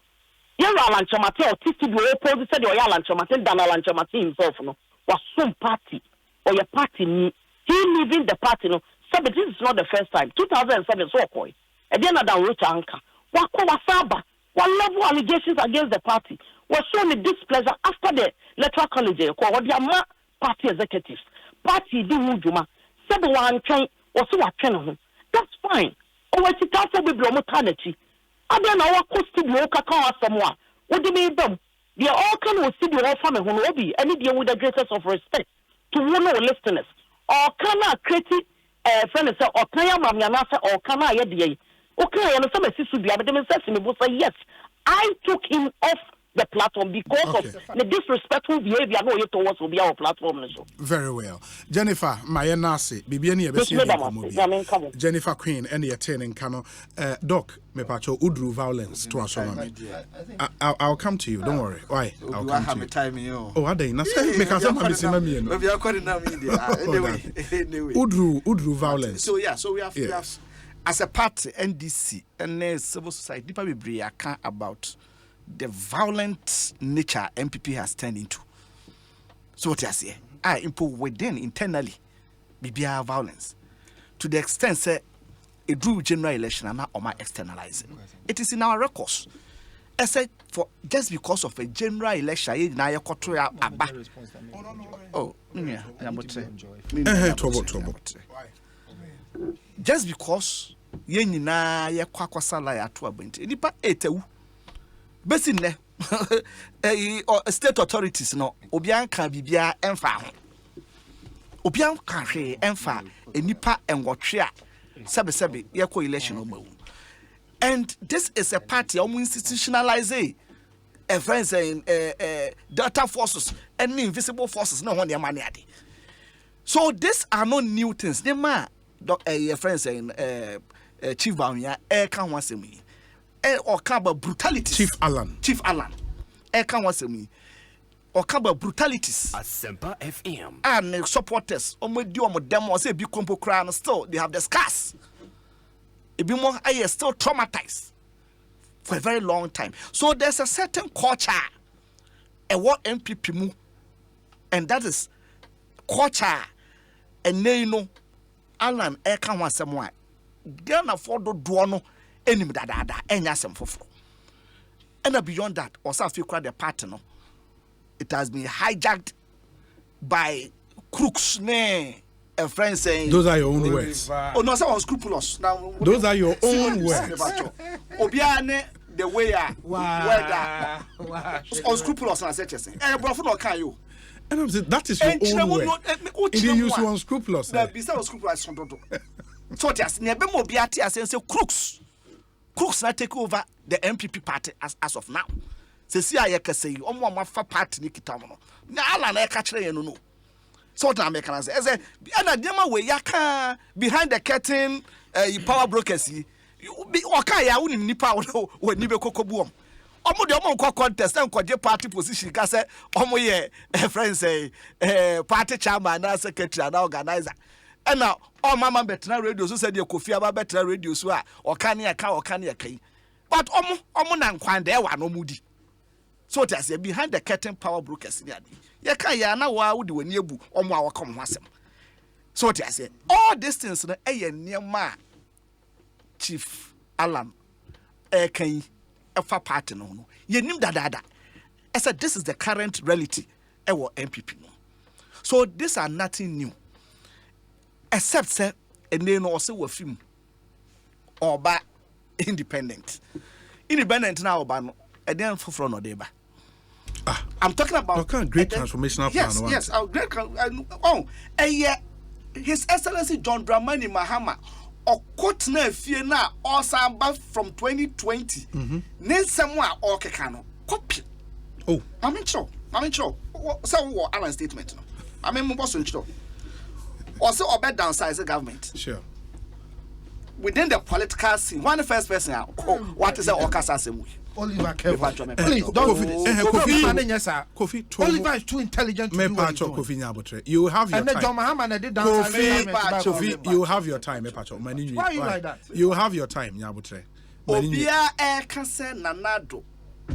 yen alanchomate o tisi bi o pose said o ya alanchomate dan alanchomate himself no was some party or your party ni he leaving the party no so but this is not the first time 2007 so koi e dey na down road anka wa ko wa saba wa level allegations against the party was shown displeasure after the electoral college ko what the party executives party di wujuma said one train or so what train that's fine o we sika for be blow mo tanachi ada na wa ko studio ka kan asomwa what do me them they all can we studio offer me hono obi any dey with the greatest of respect to one of listeners or can create friend say or kan ya mam ya na say or kan ya dey okay ya no say me sisu bia me dem say me bo say yes I took him off the platform because of the disrespectful behavior no you towards will be our platform so. Very well. Jennifer, my nasi, Bibiani Jennifer Queen, and the attending Kano. Doc, me pacho udru violence to us. I'll come to you, don't worry. Why? I'll come to you. Oh, are they? Make us some udru violence. So yeah, so we have as a party, NDC, and civil society, people be account about the violent nature MPP has turned into. So what I say, I impose within internally, BBR violence to the extent say a drew general election and not on my externalizing. It is in our records. I said for just because of a general election, now you oh, yeah, just because ye nyina ye kwakwasala ya to abenti nipa etewu besi ne state authorities no obian ka bibia emfa ho obian ka hwe emfa enipa enwotwe a sebe ye ko election omawu. And this is a party almost institutionalized friends in data forces and invisible forces no one their money ade. So these are not new things. They ma friends saying Chief Bawumia can once me or cover brutality. Chief Alan can once me or cover brutalities. Asempa FM And supporters them was a big compo crown still they have the scars. It be more I still traumatized for a very long time. So there's a certain culture and what MPP move, and that is culture and you know Alan can want someone. Then afford the duono enemy da enya sem foforo. And beyond that, also if you cry the partner, it has been hijacked by crooks a friend saying those are your own words. Oh no, so unscrupulous. Now those are your own words. Obiane the way unscrupulous and such as saying. Bro no can you. And I'm saying that is your own word. It use unscrupulous. That be so unscrupulous. So just never more be at as say crooks not take over the MPP party as of now. See I can say omo fa party nikita mo. Na ala na catch no. So that make can say and dem way yaka behind the curtain power brokers you be oka ya woni nipa wo ni be kokobu omo de omo nko contest and koje party position ka say omo ye friends say party chairman and secretary and organizer. And now all mama better radio so said Kofi Aba better radio so or can ya kai. But omo na nkwan de wa no mudi. So that say behind the curtain power brokers ya kan ya na wa wo de wani ebu omo a wakom ho asem. So that say all these things no niema Chief Alan kan efa party no yenim dada. I said this is the current reality ewo MPP no. So these are nothing new. Except say and then also we film or ba independent now oba and then for no deba. I'm talking about great transformational plan. Yes, great His Excellency John Dramani Mahama or court na fie na osamba from 2020 nen semwa or kekano copy. Oh, I'm sure so Alan statement no I mean mo boss nchiro also obey downsize the government. Sure. Within the political scene, one first person, what is the Okasa Semu? Oliver Kevo. Please, Kofi. Oliver is too intelligent to do what he's doing. Kofi Nyabotre. You have your time. And then John Mahama did dance. Kofi, you have your time. Why are you like that? You have your time, Nyabotre. Obia Kase Nanado,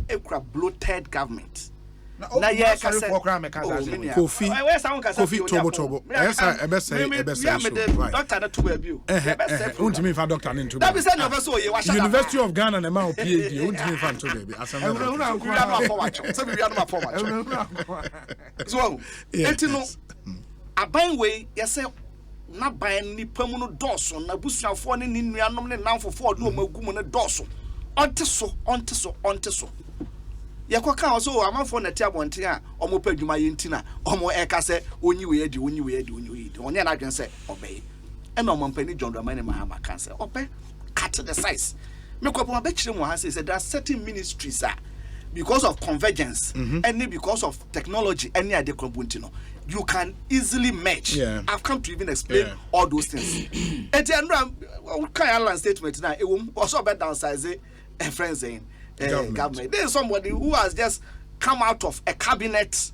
Ekra bloated government. Na ye kase Kofi Tobo doctor na to abu untimi fa doctor ne nto that be say no so ye wa University of Ghana na ma PhD untimi fa nto baby asem so enti no aban we ye say na ban nipa mu no doso na busuafo ne nuanom ne nanfofo do magu mu ne doso onte so Yakoka also amanfo na tia bonte a omo pa adwuma ye ntina omo eka se onyi we edi onye na adwen se obey e na omo mpani John Dramani Mahama kan se obey cut the size me ko ba kire mu ha say there are certain ministries because of convergence and because of technology any ade kobuntino you can easily match. I've come to even explain all those things. And then kind of statement now it will also be downsize friends saying government. There is somebody who has just come out of a cabinet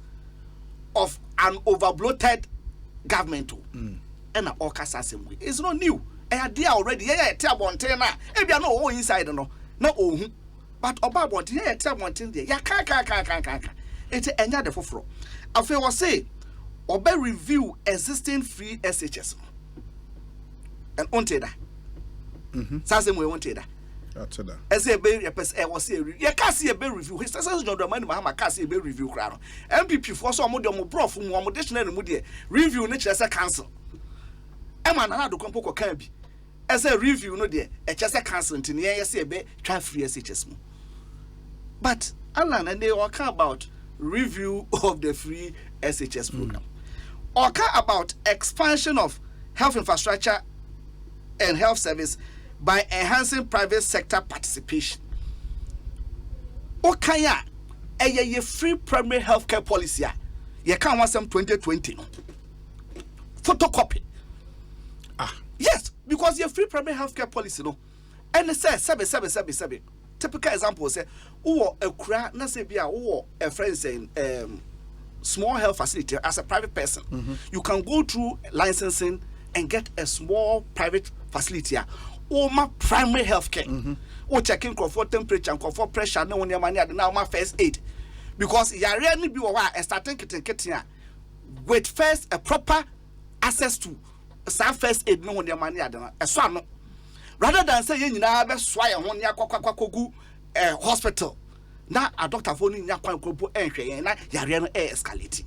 of an overbloated government. And an Orcas assembly. It's not new. A idea already. Tell one thing now. If you are no inside, no. But about one thing, tell one thing there. Can't. It's another for. I feel was say, Obe review existing free SHS. And wanted that. Sasem we wanted that. As a baby, I was here. You can't see a bear review. His success John Dramani Mahama can't see a bear review crowd. MPP for some of them brought from one dictionary review nature as a council. Emma na do kompoko kan bi. As a review no there, a just a council in the air say be try free SHS. But Alan and they talk about review of the free SHS program. Or about expansion of health infrastructure and health service by enhancing private sector participation. Okaya a free primary healthcare policy. You can't want some 2020. Photocopy. Yes, because your free primary healthcare policy no. And it says 7. Typical example say, oh, a cra na say bia oh a friend saying small health facility as a private person. You can go through licensing and get a small private facility. Or my primary health care. Or checking for temperature and for pressure, no one your money now my first aid. Because you really be a starting kitchen with first a proper access to some first aid, no one your money a son. Rather than say you know swire one ya hospital. Now a doctor phone in Yakwan entry and Yariano air escalating.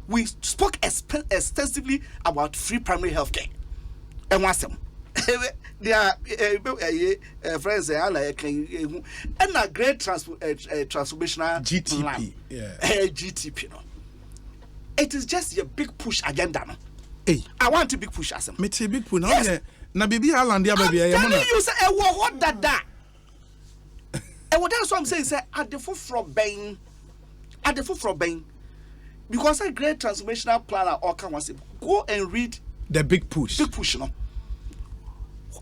We spoke extensively about free primary health care. And once them. They are friends and a great transformational GTP plan. GTP no. It is just a big push agenda no. Hey, I want a big push as me a big push now. Yes. Na bibi Alandia baby. I'm telling you say what that. And what else I'm saying say at the forefront bang. Because a great transformational planner or can was go and read the big push. Big push no.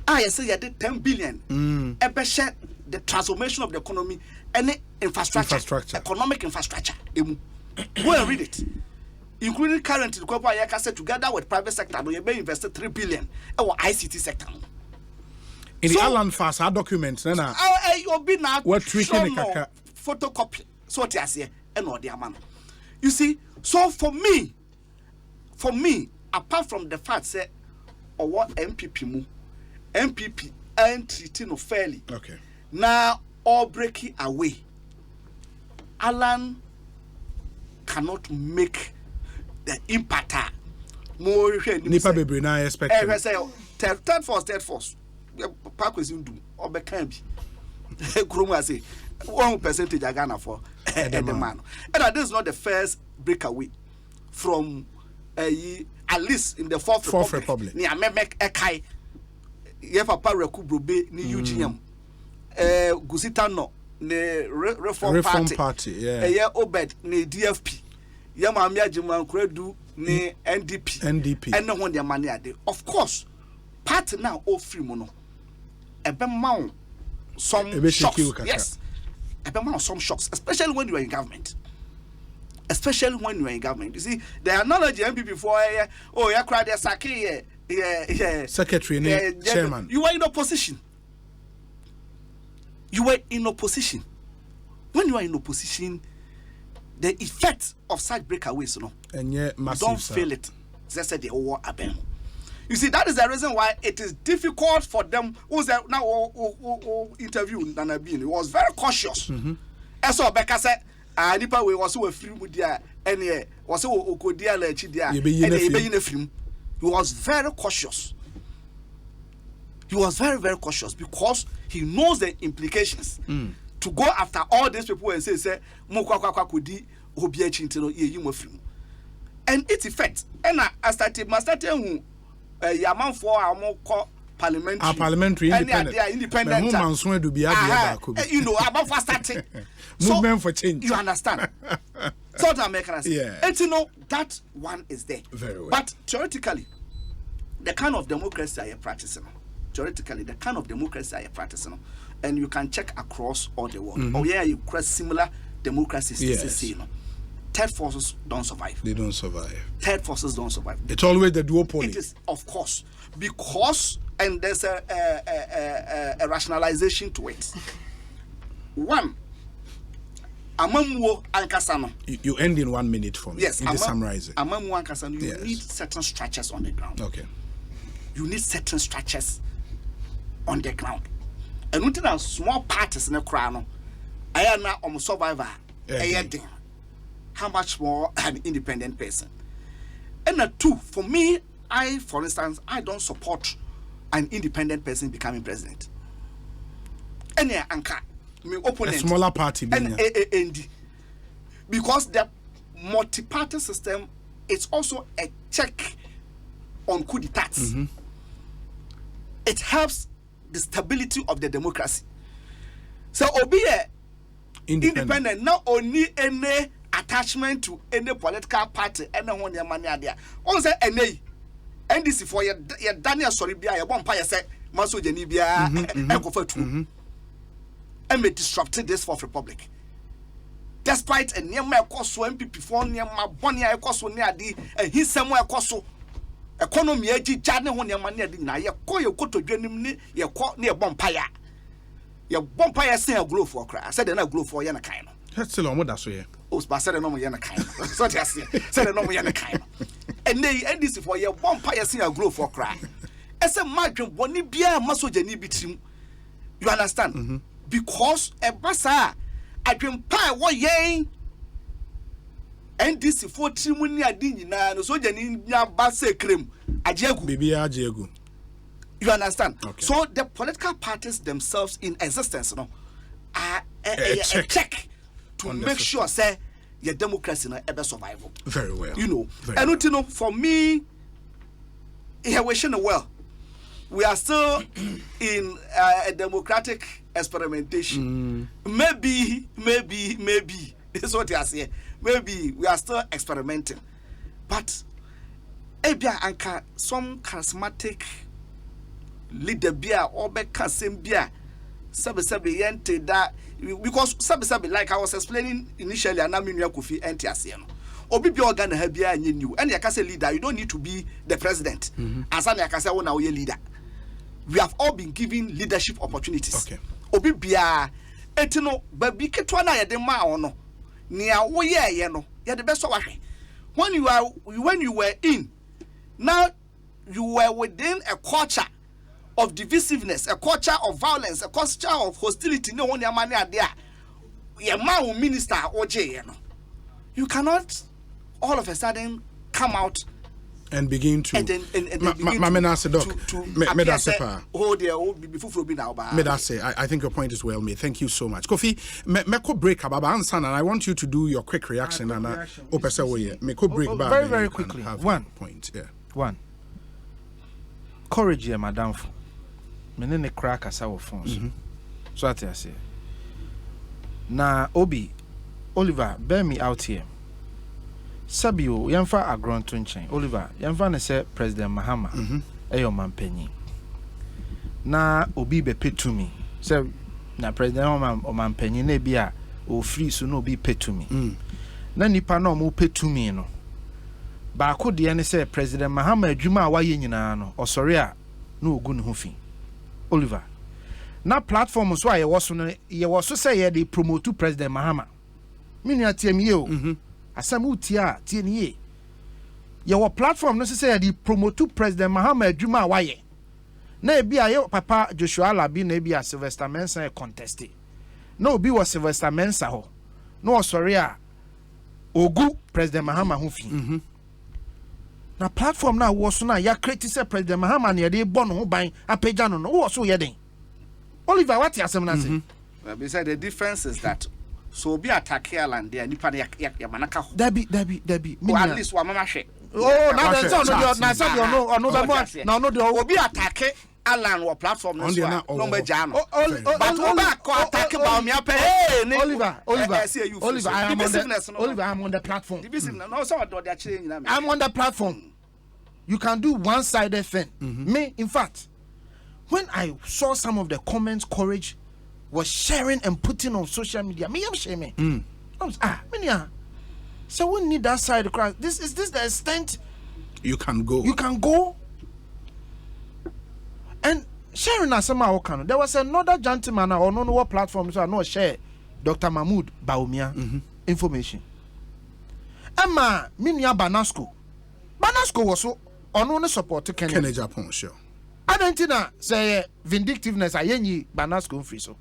I say you did 10 billion. The transformation of the economy and infrastructure. Economic infrastructure. Go and read it. Including currently the corporate said together with private sector, we may invested 3 billion in our ICT sector. In the Alan Fast documents, you'll be now what tweaking photocopy. So what I say, and what dear man. You see, so for me, apart from the fact that or what MPP and treating no fairly. Okay. Now all breaking away. Alan cannot make the impact more. Nipa bebre na expect. Third force. Park was do or be can be. Kroma say 1% Ghana for the man. And this is not the first breakaway from at least in the fourth republic. Ni amemek ekai. Ye papa rekubrobe ni UGM. Gusitano ne reform party. Yeah. Obed ni DFP. Ye maami ajiman kredu ni NDP. And no one their money ade. Of course, party now all free mono. Ebe maun some shops. Yes. some shocks, especially when you are in government. Especially when you are in government. You see, the analogy MPP for cried a sake, secretary, chairman. You were in opposition. When you are in opposition, the effect of such breakaways, and massive, don't feel it. They said they war abem. You see, that is the reason why it is difficult for them. Who's now interview Nana Bean? He was very cautious. And so Becca said, "Nipa we was so free with dia, and was so okodia lechi dia, and he was very cautious. He was very, very cautious because he knows the implications. To go after all these people and say, and its effect. And I started who Yaman for our more parliamentary independent. You know, about for starting movement for change. You understand? So that make us, and you know that one is there. Very well. But theoretically, the kind of democracy I am practicing. Theoretically, the kind of democracy I am practicing, and you can check across all the world. Oh yeah, you cross similar democracies. Yes. You know, third forces don't survive. They don't survive. Third forces don't survive. It's always the duopoly. It is, of course, because and there's a rationalization to it. One, Amamuo Ankasano. You end in 1 minute for me. Yes, in the summarizing. Amamuo Ankasano. You need certain structures on the ground. Okay. You need certain structures on the ground. And until a small parties in the crown, I am now a survivor. How much more an independent person? And two, for me, for instance, I don't support an independent person becoming president. And anchor, my opponent, a smaller party, and because the multi-party system is also a check on coup d'etats. It helps the stability of the democracy. So Obi independent, not only any attachment to any political party, any one your money there. Also any NDC for your Daniel Soribia, your vampire said Maso Genibia and go for two. And may disrupt this Fourth Republic. Despite a near my cost MPP for near my bonnie cost near the and he's somewhere cost economy eji jane ho ne mane ade na ye ko ye kotodwanim ni ye ko ne bompire say a glow for cry said na glow for ye na kan no that's still on that so ye o spa said no mo ye na kan so they said no mo ye na kan and this for ye bompire say a glow for cry ese madwen boni bia masoja ni bitim you understand because e basa adwen pa wo yen NDC for trimuni adi nyina no so jani nya ba sekrem ajiegu bibi ajiegu. You understand? Okay. So the political parties themselves in existence are a check to make sure say your democracy no ever survival. Very well. You know. And you know, for me here we should know well. We are still in a democratic experimentation. Maybe this is what you are saying. Maybe we are still experimenting, but ebia anka some charismatic leader bia or be kasem bia sabe yente that because sabe like I was explaining initially anaminu Kofi ente ase no obi bia organ ha bia anye new and you say leader you don't need to be the president as an you say wona we leader. We have all been given leadership opportunities. Okay. Obi bia etino babi ketwa na ye de ma ono nia wo ye no ye the best wahwe when you were in now you were within a culture of divisiveness, a culture of violence, a culture of hostility. No one money are there. Your man minister OJ, you cannot all of a sudden come out and begin to and I think your point is well made. Thank you so much. Kofi, meko break ababa ansan and I want you to do your quick reaction and opesa way. Meko break very quickly. One point. Yeah. One. Courage, madam. Menene crack as our phones. So I say. Na Obi, Oliver, bear me out here. Sabio, yamfa agron tunchen. Oliver, yamfa ne se President Mahama. Eyo mampenyi. Na Obi be pay to me. Se na president oman panyin na bia o free so no be pay to me na nipa na o pay to me no ba ko de ne say president Mahama adwuma a waye nyina no osori a na ogu ne ho fi Oliver na platform so a ye wo so say ye dey promote president Mahama mini atiem ye o asam utia tie ne ye wo platform no say ye dey promote president Mahama adwuma a waye na ebi a ye papa Joshua Alabi na ebi a Sylvester Mensah contested na obi was Sylvester Mensah ho no sorry a ogu president Mahama ho fi na platform na wo so na ya criticize president Mahama na ye dey born ho ban apagya no wo so ye den Oliver what you asem na say beside the difference is that so be attack Ireland there nipa ya manaka ho Dabi at least wa mama hwe na say no be obi attack Alan or platform no jam but attack about me Oliver I'm on the platform I'm on the platform you can do one-sided thing me in fact when I saw some of the comments Courage was sharing and putting on social media me am shaming so we need that side across is this the extent you can go and sharing as some can there was another gentleman on what platform so I know share Dr. Mahmoud Baumia information Emma Minia Banasco was so on support to Kenya Japan sure Adentina say vindictiveness ayenyi Banasco free so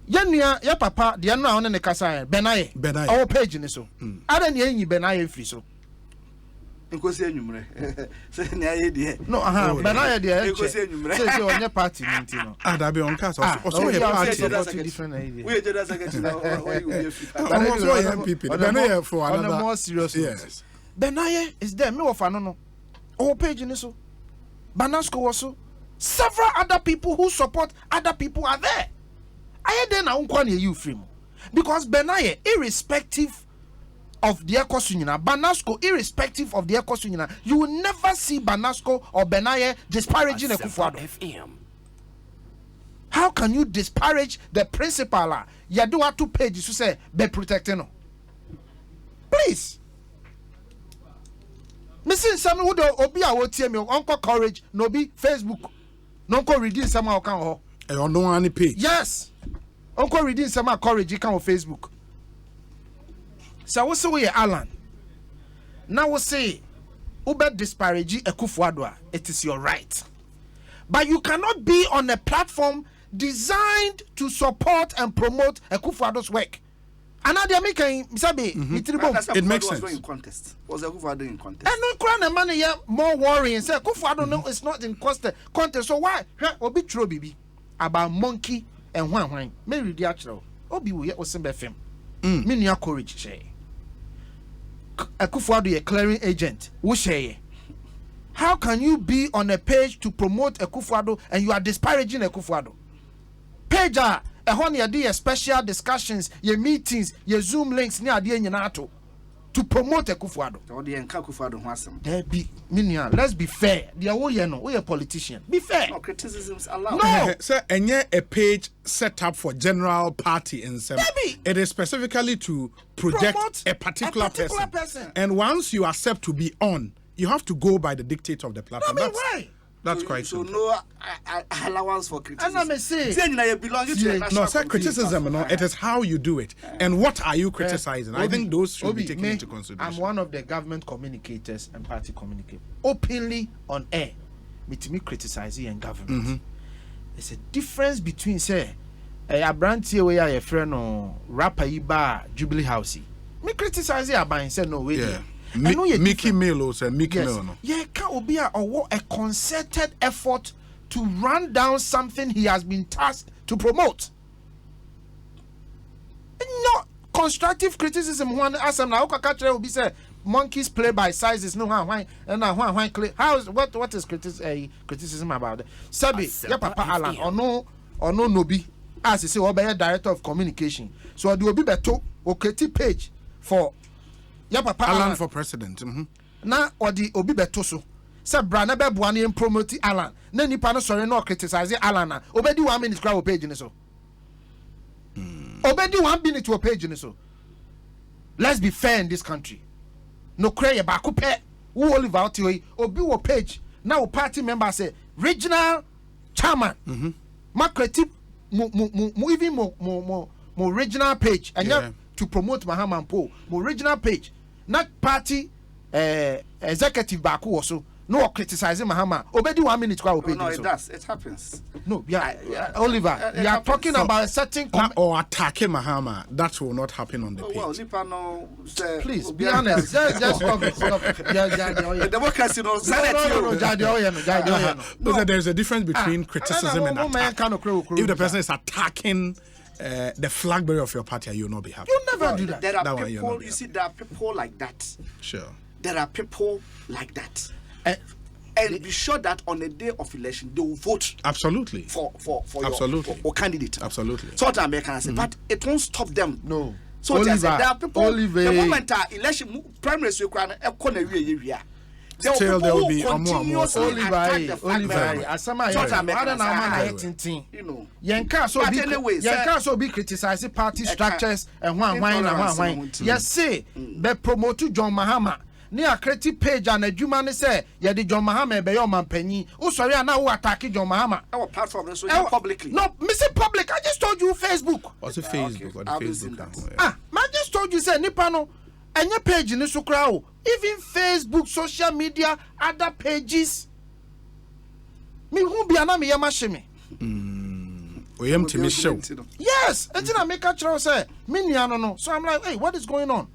Yenya ya papa de no on ne kasa Benaye our page ni so aden yenyi Benaye free so Ekosiisen enwumre say na ye de no Benaye de Ekosiisen enwumre say onye party ninti no adabi on cast also a party different idea we just second now you be also MPP Benaye for another on a more serious yes Benaye is there me of no our page ni so Banasco was so several other people who support other people are there. I then I won't you free because Benaye, irrespective of the Ekosiisen, Banasco, irrespective of the Ekosiisen, you will never see Banasco or Benaye disparaging a Kufuado. How can you disparage the principal? You do have 2 pages to say be protecting. Please. Missing some who do obi a wo tie me Uncle Courage no be Facebook no ko reading some account ho e no any page yes Uncle reading some Courage can on Facebook so we say we Alan now we say uber disparage Akufo-Addo it is your right but you cannot be on a platform designed to support and promote Akufo-Addo's work. Another making it makes sense. Was Akufo-Addo in contest? And no crown and money more worrying. Say Akufo-Addo no it's not in contest. So why? Obi true bibi about monkey and one. Maybe the actual Obi will yet was some FM. Minia Courage say Akufo-Addo a clearing agent. Who say? How can you be on a page to promote Akufo-Addo and you are disparaging Akufo-Addo? Page ehon ye do special discussions, ye meetings, ye Zoom links ni ade nyina to promote Akufo-Addo. So the enka Akufo-Addo ho asem. There be minia, let's be fair. There wo ye no, we a politician. Be fair. No criticisms allowed. No. Sir, enye a page set up for general party in some. It is specifically to project a particular person. And once you accept to be on, you have to go by the dictate of the platform. No, why? That's quite so simple. no allowance for criticism. And I may say, no, sir, criticism, no, it is how you do it. And what are you criticizing? I think those should be taken into consideration. I'm one of the government communicators and party communicators. Openly on air, me criticizing and government. There's a difference between, say, a brand here where a friend or rapper Iba Jubilee House. Me criticizing a buying, say, no, wait. Yeah. Mickey Milo said Mickey Milo. Yeah, can be a concerted effort to run down something he has been tasked to promote. No constructive criticism. One as I'm now will be said monkeys play by sizes. No why and why how is what is criticism about it? Sabi ya Papa Alan or no Nobi as he say or by director of communication. So I do be better okay page for ya Papa Alan for president. Na odi obi beto so se bra na be boa ne promote Alan na nipa no sori na criticize Alan na obedi 1 minute crowd page ni so Obedi 1 minute to a page in so. Let's be fair in this country. No cray ba coupe. Who Oliver out to obi wo page. Now party member say regional chairman. Makreti mo even mo regional page and to promote Mahama Po. Mo regional page. Not party executive back also. No criticizing Mahama. Obedi 1 minute to page. No, it does. It happens. No, Oliver, you are talking about a certain or attacking Mahama. That will not happen on the page. Well, Nipano, please be honest. Just stop it. The democracy knows there's a difference between criticism and attack. If the person is attacking the flag bearer of your party, you will not be happy. You never do that. There are people, you see, there are people like that. Sure. There are people like that. And be sure that on the day of election they will vote absolutely for absolutely your candidate. Absolutely. So what I'm making say, but it won't stop them. No. So Oliver, there are people. Oliver. The moment election primary still there will be Oliver. You know. Yenka so be criticizing party structures and one. Yes, say be promote John Mahama. Ni akreti page and adwuma ne say ye de John Mahama be your manpanyi o sorry na wo attack John Mahama our platform so publicly. No, missing public. I just told you Facebook. Also Facebook or the Facebook. I just told you say nipa no enye page ni so kra o. Even Facebook, social media, other pages. Me who be ana me yama sheme. We am to me show. Yes, until I make a choice say me no. So I'm like, hey, what is going on?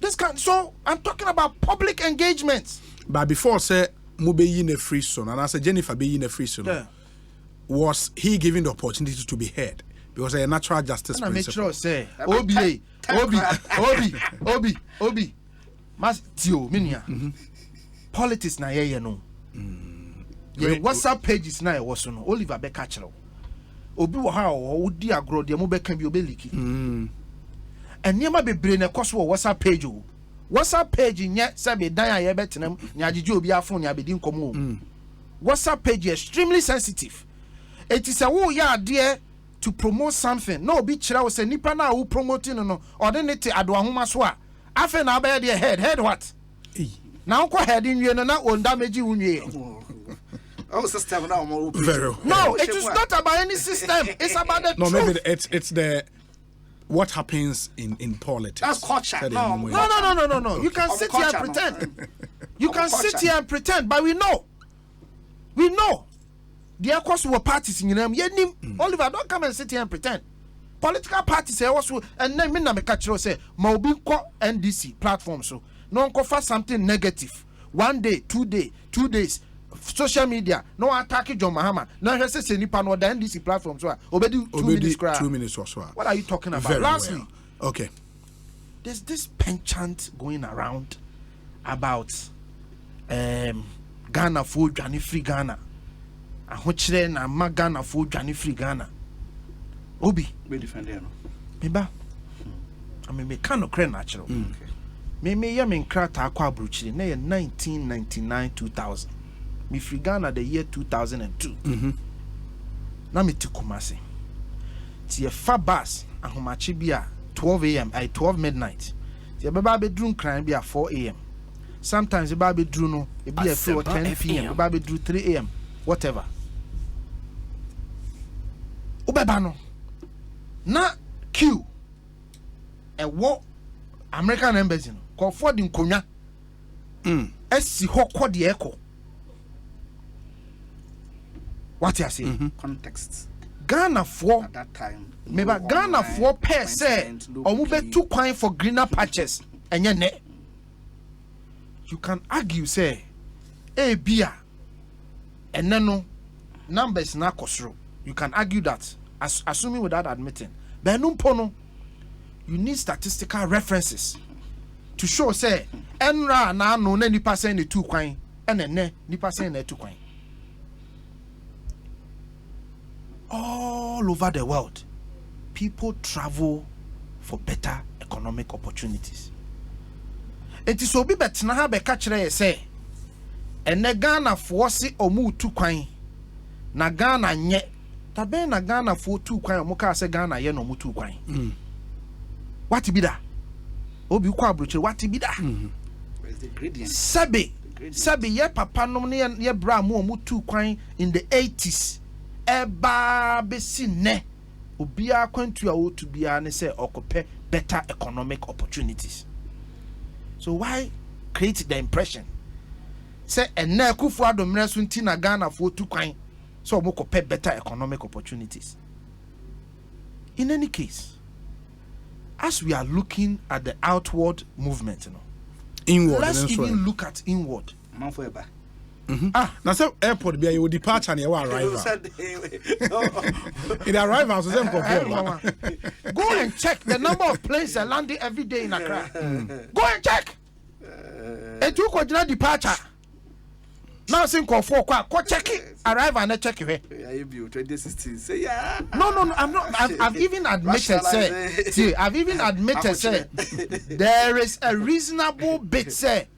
This kind, so I'm talking about public engagement. But before say Mube in a free zone, and I said Jennifer be in a free zone, was he given the opportunity to be heard? Because a natural justice and principle. I make sure say Obi, Mas Tio Minia. Politics na ye no. Ye WhatsApp pages na ye was no. Oliver Bekachero. Obi wo ha o di agro de mo beka bi obeliki. And never be brain a cost WhatsApp page. WhatsApp page in yet sabi dan ya betenam nya agiju obi afon ya bedin komo. WhatsApp page is extremely sensitive. It is a wo ya there to promote something. No be chira wo say nipa na wo promoting no or den it ado ahoma so a afa na ba there head what? Now ko head in no na on damage unwie. Oh, system now more No, it is not about any system. It's about the truth. Maybe it's the what happens in politics. That's culture. No. You can sit here and pretend. You can sit here and pretend, but we know. The course were parties in them. Oliver, don't come and sit here and pretend. Political parties say also, and then me catch you say, Mobi NDC platform so no offer something negative. 1 day, 2 days. Social media no attack John Mahama. Now he says nipa no the NDC platform so obedi 2 minutes cry. 2 minutes or so. What are you talking about? Very Lastly, well. Okay. There's this penchant going around about Ghana for Johnny Free Ghana. Ahochire na ma Ghana for Johnny Free Ghana. Obi be defender no. Meba. I mean me can okre natural. Me ya me nkra ta akwa abrochire na 1999-2000. Me free Ghana the year 2002. Na me tikumase. Ti e fa bus ahomache bia 12 a.m. 12 midnight. Ti e beba be drum kran bia 4 a.m. Sometimes e ba be drum no e bia free 10 p.m. e ba be drum 3 a.m. whatever. Ubeba no. Na queue e wo American embassy no. Ko for di nkonya. Esi ho kode eko. What you say? Context. Ghana for at that time. Maybe Ghana for per se or move 2 coin for greener patches and ye ne. You can argue say a beer and no numbers na kosro. You can argue that assuming without admitting. But no pono, you need statistical references to show say enra na no na nipa say ne 2 coin and ne nipa say ne 2 coin. All over the world, people travel for better economic opportunities. It is obi betna ha be ka kire say ene Ghana for si omu 2 kwan na Ghana nye taben na Ghana for 2 kwan mo ka say Ghana ye no mo 2 kwan what be that obi kwa abroche what be that sabi ye papa no ye bra mo 2 kwan in the 80s eba be si ne obi akwantu a wotu bia ne say okope better economic opportunities. So why create the impression say ena kufu adomre so nti na Ghana for 2 kwan so okope better economic opportunities? In any case, as we are looking at the outward movement, inward, let's even look at inward. Now so airport be your departure and your arrival. In the arrival, so go and check the number of planes that landing every day in Accra. Go and check. And you could departure. Now think of 4 go check it. Arrive and check it. 2016. Say yeah. No, I'm not. I've even admitted, say, I've even admitted, say, there is a reasonable bit, say,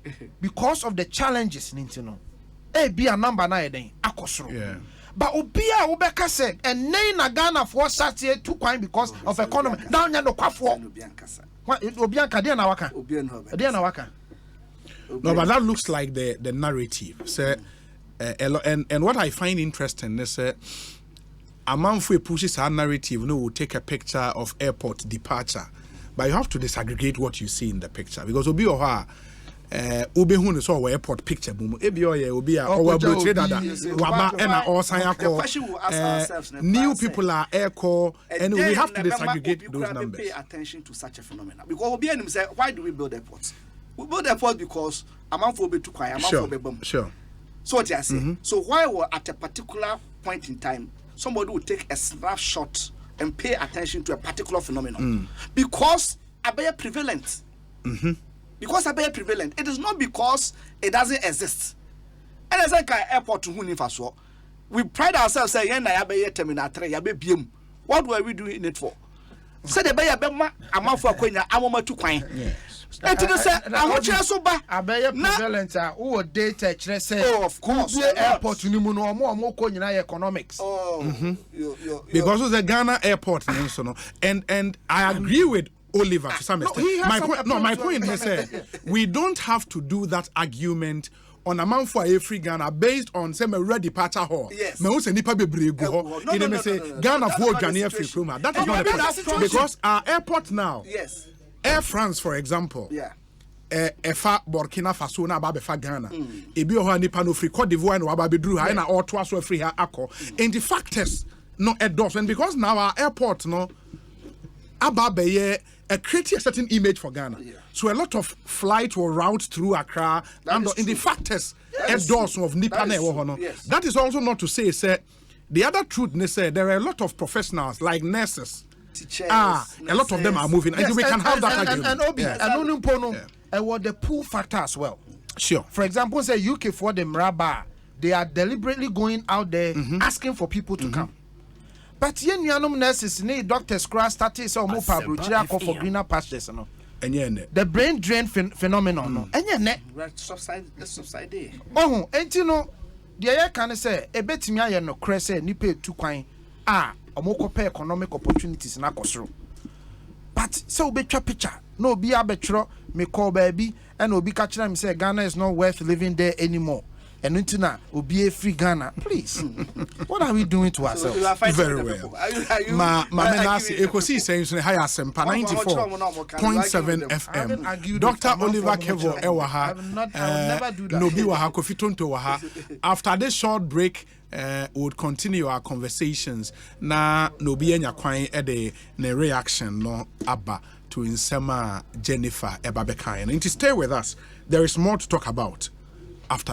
because of the challenges, Nintendo. Be a number na then akosro. Yeah. But obia obeka said and nay na Ghana for sat here 2 kwan because of economy. Down ya no kwafo. What obianka dey na waka? Dey na waka. No, but that looks like the narrative. So, and what I find interesting is a man who pushes our narrative, will take a picture of airport departure, but you have to disaggregate what you see in the picture because obi oha obi hu so airport picture boom ebi obi a our brochure dada waba na all sign new people are airco and we have to disaggregate those numbers. Pay attention to such a phenomenon because obi anim say why do we build airports? We build airports because a man for be too quiet, a man for be bomb. Sure. So what you say? So why were at a particular point in time somebody would take a snapshot and pay attention to a particular phenomenon because they are prevalent. Because they are prevalent. It is not because it doesn't exist. And as like an airport to Hunifaso, we pride ourselves saying, "Yena terminal 3, yabe BM." What were we doing it for? Say the bay abema amount for Quenya, amoma 2 kwan. And to say, I want you so bad. Abaya prevalent who data say, oh, of course, airport to Nimuno more Konya economics. Because of the Ghana airport, and I agree with Oliver to some extent. My point is we don't have to do that argument on amount for a free Ghana based on some red departure hall. Yes. Me say nipa bebre go ho. Ghana for Ghana free Kroma. That is not the point. Because our airport now. Yes. Air France, for example. Yeah. Efa Burkina Faso na ba fa Ghana. Ebi ho nipa no free Cote d'Ivoire no ba be dru ha na all so free ha akọ. And the factors no endorse and because now our airport no aba creating a certain image for Ghana. Yeah. So a lot of flight will route through Accra and in the factors endorse of Nipa na ho. That is also not to say the other truth there are a lot of professionals like nurses. Teachers, a lot of them are moving. Yes, and we can have that argument. And what the pull factor as well. Sure. For example, say UK for the Mraba, they are deliberately going out there asking for people to come. But yen yanum nurses need doctors cross started so more for greener pastures. No. The brain drain phenomenon. No. And yet, subside. Oh, and you know, the air can say a bet me I no cresse nipe 2 kwan. Omoko pay economic opportunities na kosro. But so be picture. No be abetro me call baby and obi catch them say Ghana is not worth living there anymore. And until now, be a free Ghana. Please. What are we doing to ourselves? Very well. Ma Ekosiisen so high asempa 94.7 FM. Dr. Oliver Kevo Ewaha. I will never do that. No be waha Kofi Tonto waha. After this short break, we would continue our conversations. Na no be enya kwan ne reaction no aba to Insema Jennifer Ebabekai. And to stay with us, there is more to talk about after this.